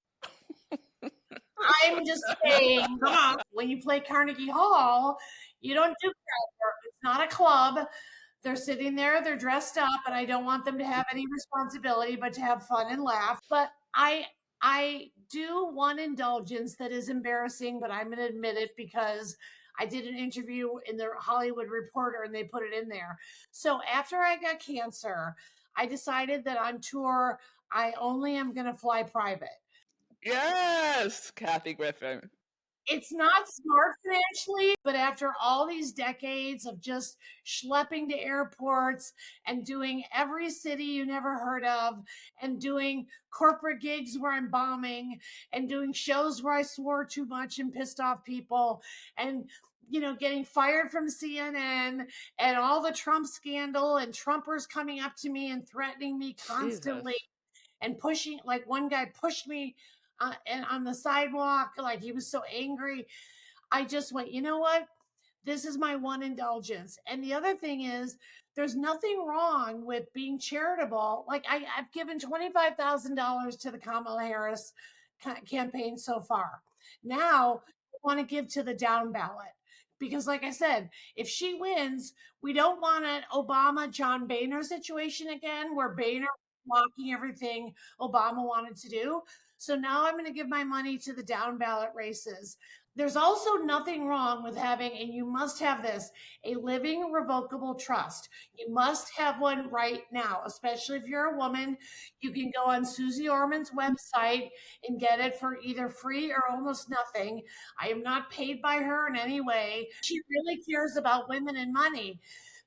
I'm just saying, come on, when you play Carnegie Hall, you don't do crowd work. It's not a club. They're sitting there, they're dressed up, and I don't want them to have any responsibility but to have fun and laugh. But I do one indulgence that is embarrassing, but I'm going to admit it because I did an interview in the Hollywood Reporter and they put it in there. So after I got cancer, I decided that on tour, I only am going to fly private. Yes, Kathy Griffin. It's not smart financially, but after all these decades of just schlepping to airports and doing every city you never heard of and doing corporate gigs where I'm bombing and doing shows where I swore too much and pissed off people and getting fired from CNN and all the Trump scandal and Trumpers coming up to me and threatening me constantly. Jesus. And pushing, like one guy pushed me and on the sidewalk, like he was so angry. I just went, you know what? This is my one indulgence. And the other thing is, there's nothing wrong with being charitable. Like I've given $25,000 to the Kamala Harris campaign so far. Now I want to give to the down ballot. Because like I said, if she wins, we don't want an Obama John Boehner situation again, where Boehner blocking everything Obama wanted to do. So now I'm going to give my money to the down ballot races. There's also nothing wrong with having, and you must have this, a living revocable trust. You must have one right now, especially if you're a woman. You can go on Susie Orman's website and get it for either free or almost nothing. I am not paid by her in any way. She really cares about women and money.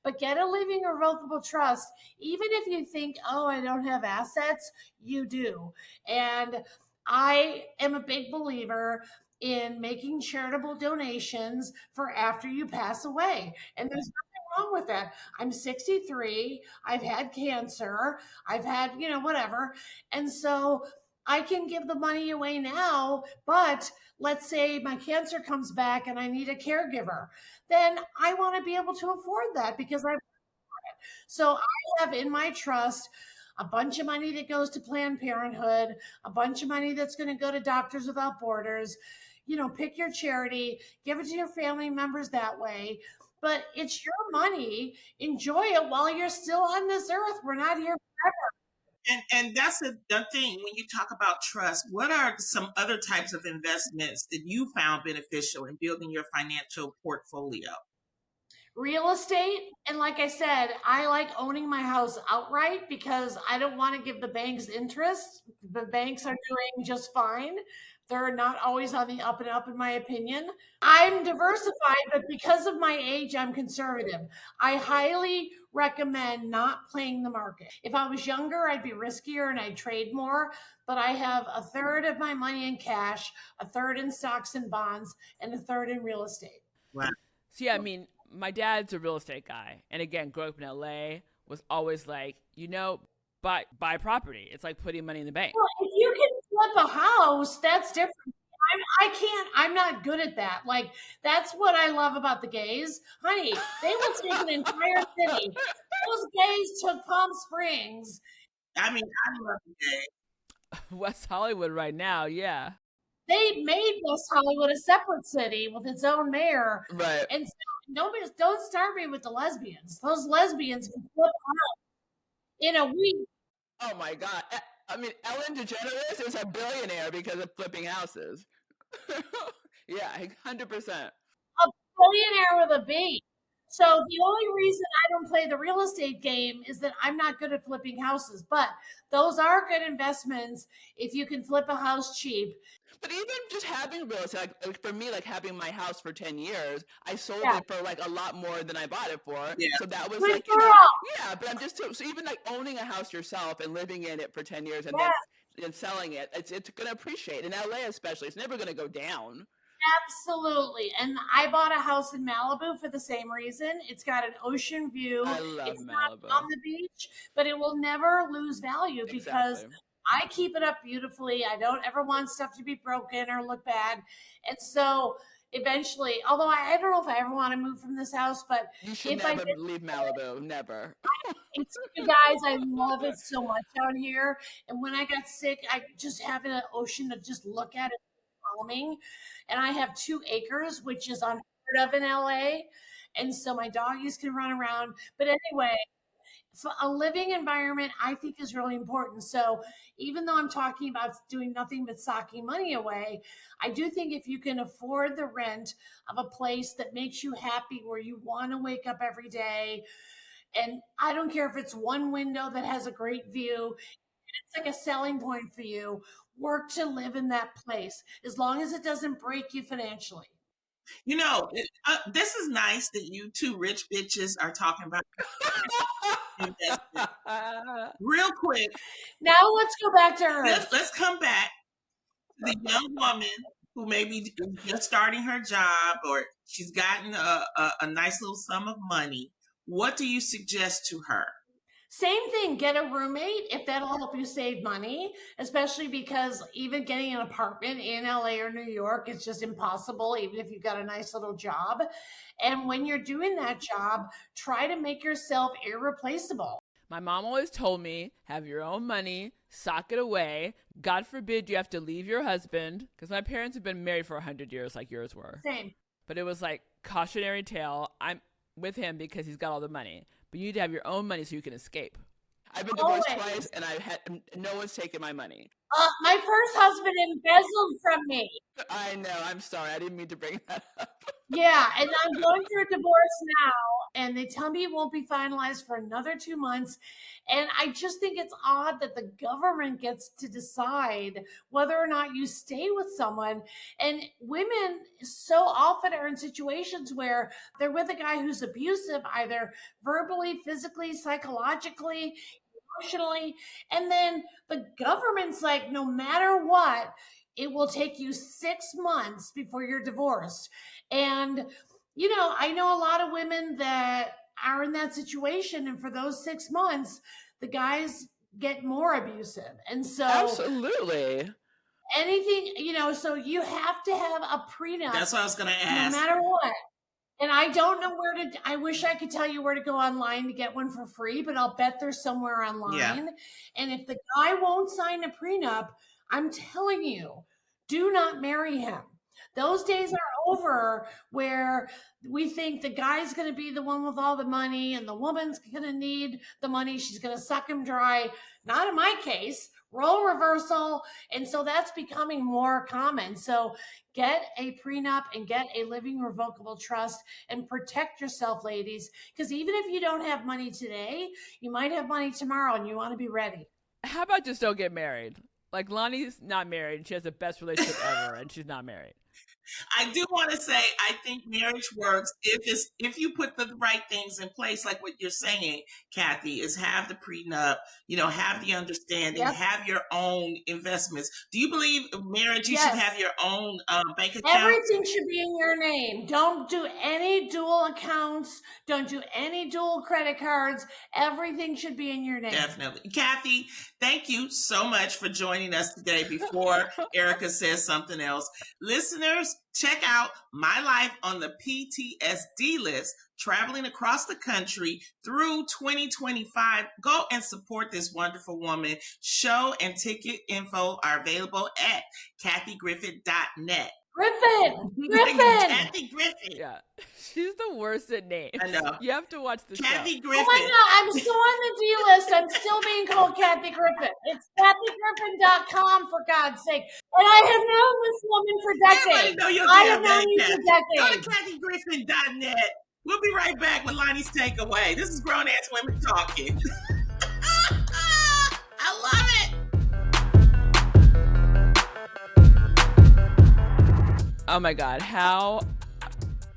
But get a living revocable trust. Even if you think, oh, I don't have assets, you do. And I am a big believer in making charitable donations for after you pass away. And there's nothing wrong with that. I'm 63. I've had cancer. I've had, whatever. And so I can give the money away now, but let's say my cancer comes back and I need a caregiver, then I want to be able to afford that because I've it. So I have in my trust a bunch of money that goes to Planned Parenthood, a bunch of money that's going to go to Doctors Without Borders. Pick your charity, give it to your family members that way. But it's your money. Enjoy it while you're still on this earth. We're not here forever. And that's the thing when you talk about trust. What are some other types of investments that you found beneficial in building your financial portfolio? Real estate. And like I said, I like owning my house outright because I don't want to give the banks interest. The banks are doing just fine. They're not always on the up and up, in my opinion. I'm diversified, but because of my age, I'm conservative. I highly recommend not playing the market. If I was younger, I'd be riskier and I'd trade more, but I have a third of my money in cash, a third in stocks and bonds, and a third in real estate. Wow. So yeah, I mean, my dad's a real estate guy. And again, growing up in LA was always like, buy property. It's like putting money in the bank. Well, if you can flip a house, that's different. I can't. I'm not good at that. Like, that's what I love about the gays. Honey, they will take an entire city. Those gays took Palm Springs. I mean, I love the gay. West Hollywood right now, yeah. They made West Hollywood a separate city with its own mayor. Right. And so don't start me with the lesbians. Those lesbians can flip out in a week. Oh my God. I mean, Ellen DeGeneres is a billionaire because of flipping houses. Yeah, 100%. A billionaire with a B. So the only reason I don't play the real estate game is that I'm not good at flipping houses. But those are good investments if you can flip a house cheap. But even just having real estate, like for me, like having my house for 10 years, I sold Yeah. it for like a lot more than I bought it for. Yeah. So that was Good like, girl. yeah, but I'm just, so even like owning a house yourself and living in it for 10 years and Yes. then selling it, it's going to appreciate. In LA especially, it's never going to go down. Absolutely. And I bought a house in Malibu for the same reason. It's got an ocean view. I love It's Malibu. not on the beach, but it will never lose value because Exactly. I keep it up beautifully. I don't ever want stuff to be broken or look bad. And so eventually, although I don't know if I ever want to move from this house, but You should if never I did, leave Malibu. Never. it's, you guys, I love it so much out here. And when I got sick, I just having an ocean to just look at it calming. And I have 2 acres, which is unheard of in LA. And so my doggies can run around. But anyway, a living environment I think is really important. So even though I'm talking about doing nothing but socking money away, I do think if you can afford the rent of a place that makes you happy, where you want to wake up every day, and I don't care if it's one window that has a great view, it's like a selling point for you, work to live in that place as long as it doesn't break you financially. You know, this is nice that you 2 rich bitches are talking about investment. Real quick. Now let's go back to her. Let's come back to the young woman who may be just starting her job, or she's gotten a nice little sum of money. What do you suggest to her? Same thing, get a roommate if that'll help you save money, especially because even getting an apartment in LA or New York is just impossible, even if you've got a nice little job. And when you're doing that job, try to make yourself irreplaceable. My mom always told me, have your own money, sock it away. God forbid you have to leave your husband, because my parents have been married for 100 years like yours were. Same. But it was like cautionary tale. I'm with him because he's got all the money. But you need to have your own money so you can escape. I've been divorced twice, and I've had no one's taken my money. My first husband embezzled from me. I know. I'm sorry. I didn't mean to bring that up. Yeah, and I'm going through a divorce now, and they tell me it won't be finalized for another 2 months. And I just think it's odd that the government gets to decide whether or not you stay with someone. And women so often are in situations where they're with a guy who's abusive, either verbally, physically, psychologically, emotionally. And then the government's like, no matter what, it will take you 6 months before you're divorced. And, I know a lot of women that are in that situation. And for those 6 months, the guys get more abusive. And so Absolutely. anything, so you have to have a prenup. That's what I was going to ask. No matter what. And I don't know I wish I could tell you where to go online to get one for free, but I'll bet there's somewhere online. Yeah. And if the guy won't sign a prenup, I'm telling you, do not marry him. Those days are over where we think the guy's going to be the one with all the money and the woman's going to need the money. She's going to suck him dry. Not in my case. Role reversal. And so that's becoming more common. So get a prenup and get a living revocable trust and protect yourself, ladies. Because even if you don't have money today, you might have money tomorrow and you want to be ready. How about just don't get married? Like Lonnie's not married. She has the best relationship ever and she's not married. I do want to say I think marriage works if you put the right things in place, like what you're saying, Kathy, is have the prenup, have the understanding, have your own investments. Do you believe marriage you should have your own bank account? Everything should be in your name. Don't do any dual accounts. Don't do any dual credit cards. Everything should be in your name. Definitely. Kathy, thank you so much for joining us today before Erica says something else. Listeners, check out My Life on the PTSD List, traveling across the country through 2025. Go and support this wonderful woman. Show and ticket info are available at kathygriffin.net. Griffin! Kathy Griffin. Yeah. She's the worst at names. I know. You have to watch the Kathy show. Griffin. Oh my God, I'm still on the D list. I'm still being called Kathy Griffin. It's kathygriffin.com, for God's sake. And I have known this woman for decades. Know your I damn have known name, you Kathy. for Go decades. to kathygriffin.net. We'll be right back with Lonnie's Takeaway. This is Grown Ass Women Talking. I love it. Oh my God, how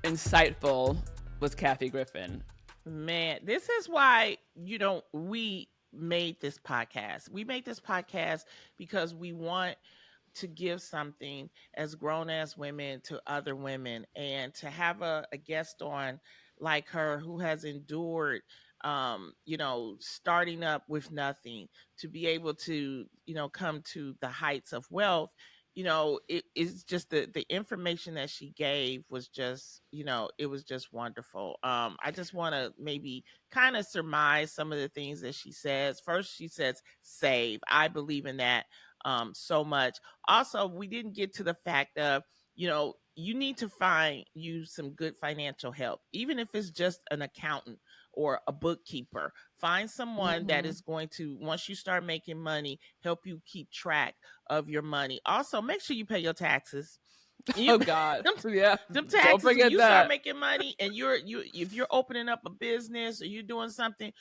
insightful was Kathy Griffin? Man, this is why, we made this podcast. We made this podcast because we want to give something as grown-ass women to other women, and to have a guest on like her who has endured starting up with nothing, to be able to come to the heights of wealth. It is just the information that she gave was just, it was just wonderful. I just want to maybe kind of surmise some of the things that she says. First, she says, save. I believe in that so much. Also, we didn't get to the fact of, you need to find you some good financial help, even if it's just an accountant or a bookkeeper. Find someone that is going to, once you start making money, help you keep track of your money. Also, make sure you pay your taxes. Oh God, yeah. Them taxes, Don't forget when you that. start making money and if you're opening up a business or you're doing something,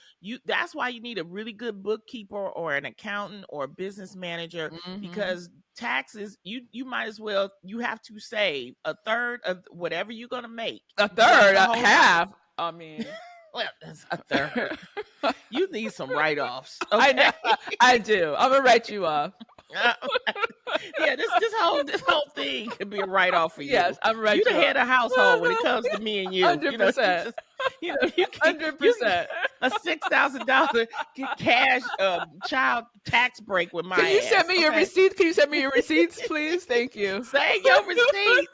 that's why you need a really good bookkeeper or an accountant or a business manager, because taxes, you might as well, you have to save a third of whatever you're gonna make. A third, Like half. I mean, well, that's a third. You need some write-offs. Okay? I know. I do. I'm gonna write you off. Yeah, this whole thing could be a write-off for you. Yes, I'm right. You the head of household when it comes to me and you. 100%. You can 100%. a $6,000 cash child tax break with my Can you ass, send me your receipts? Can you send me your receipts, please? Thank you. Save your receipts.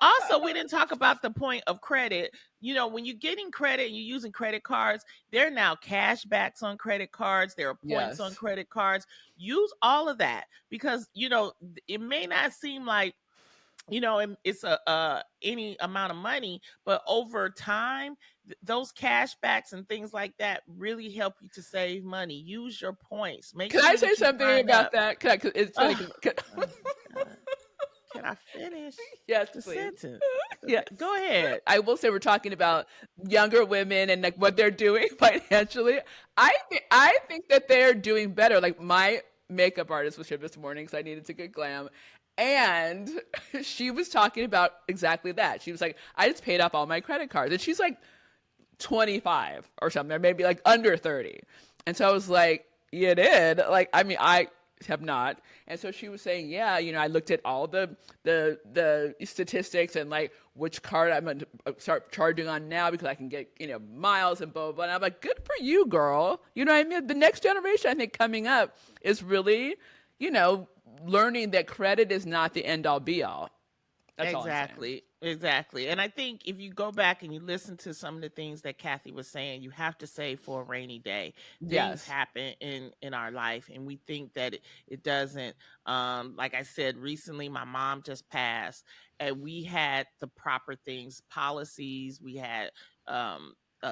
Also, we didn't talk about the point of credit. When you're getting credit and you're using credit cards, there are now cash backs on credit cards. There are points on credit cards. Use all of that, because, it may not seem like, it's any amount of money, but over time, those cash backs and things like that really help you to save money. Use your points. Can I say something about that? It's funny. Can I finish? Yes, the please. sentence? Yeah, go ahead. I will say we're talking about younger women and like what they're doing financially. I think that they're doing better. Like my makeup artist was here this morning because I needed to get glam. And she was talking about exactly that. She was like, I just paid off all my credit cards. And she's like 25 or something, or maybe like under 30. And so I was like, you did? Like, I mean, I have not. And so she was saying, yeah, I looked at all the statistics and like which card I'm going to start charging on now because I can get, miles and blah, blah, blah. And I'm like, good for you, girl. You know what I mean? The next generation, I think, coming up is really, learning that credit is not the end all be all. That's Exactly. And I think if you go back and you listen to some of the things that Kathy was saying, you have to save for a rainy day. Things happen in our life, and we think that it doesn't. Like I said, recently my mom just passed, and we had the proper things, policies. We had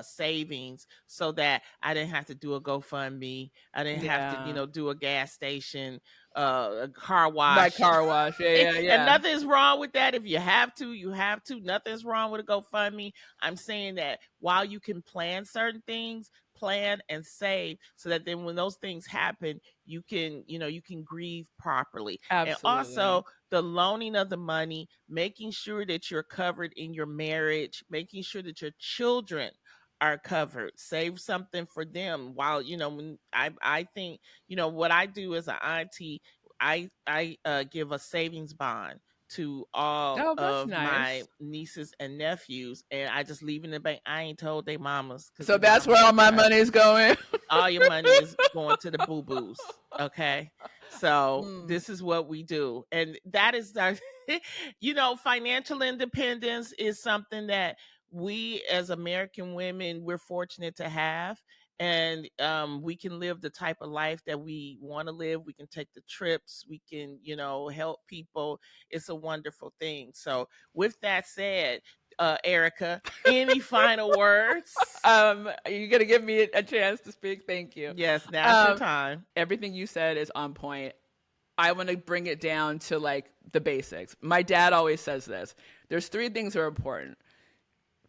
savings, so that I didn't have to do a GoFundMe. I didn't have to, do a gas station, a car wash. My car wash, yeah. And nothing's wrong with that. If you have to, you have to. Nothing's wrong with a GoFundMe. I'm saying that while you can plan certain things, plan and save, so that then when those things happen, you can, you can grieve properly. Absolutely. And also the loaning of the money, making sure that you're covered in your marriage, making sure that your children are covered. Save something for them. While, when I think, what I do as an auntie, I give a savings bond to all Oh, that's of my nice. nieces and nephews, and I just leave it in the bank. I ain't told they mamas. So that's where all my money is going. All your money is going to the boo-boos. Okay. So this is what we do. And that is our, financial independence is something that we as American women, we're fortunate to have. And we can live the type of life that we want to live. We can take the trips. We can, help people. It's a wonderful thing. So with that said, Erica, any final words? You're gonna give me a chance to speak. Thank you. Yes, now's your time. Everything you said is on point. I want to bring it down to like the basics. My dad always says this. There's 3 things that are important.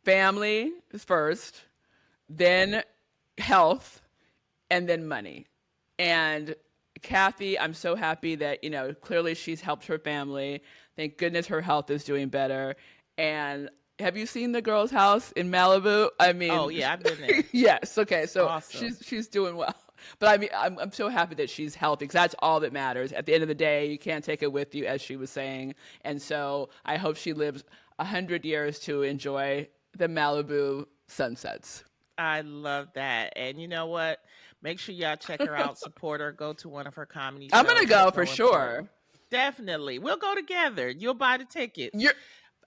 Family is first, then health, and then money. And Kathy, I'm so happy that, clearly she's helped her family. Thank goodness her health is doing better. And have you seen the girl's house in Malibu? I mean, oh yeah, I've been there. Yes. Okay. So awesome. she's doing well. But I mean, I'm so happy that she's healthy, because that's all that matters. At the end of the day, you can't take it with you, as she was saying. And so I hope she lives 100 years to enjoy the Malibu sunsets. I love that. And you know what? Make sure y'all check her out, support her, go to one of her comedy shows. I'm going to go for sure. Definitely. We'll go together. You'll buy the tickets.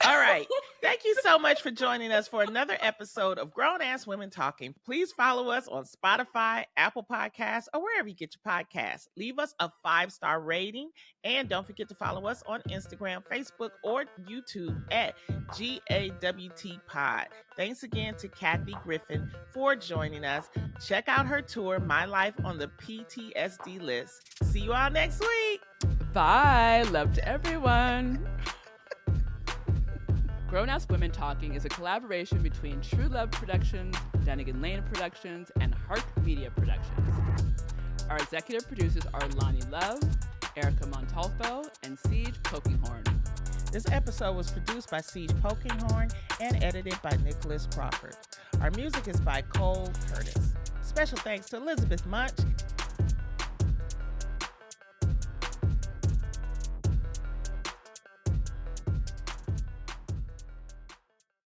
All right. Thank you so much for joining us for another episode of Grown Ass Women Talking. Please follow us on Spotify, Apple Podcasts, or wherever you get your podcasts. Leave us a 5-star rating. And don't forget to follow us on Instagram, Facebook, or YouTube at GAWT Pod. Thanks again to Kathy Griffin for joining us. Check out her tour, My Life on the PTSD List. See you all next week. Bye. Love to everyone. Grown Ass Women Talking is a collaboration between True Love Productions, Dunnigan Lane Productions, and HARQ Media Productions. Our executive producers are Loni Love, Erica Montalfo, and Ceej Polkinghorne. This episode was produced by Ceej Polkinghorne and edited by Nicholas Crawford. Our music is by Cole Curtis. Special thanks to Elizabeth Munch,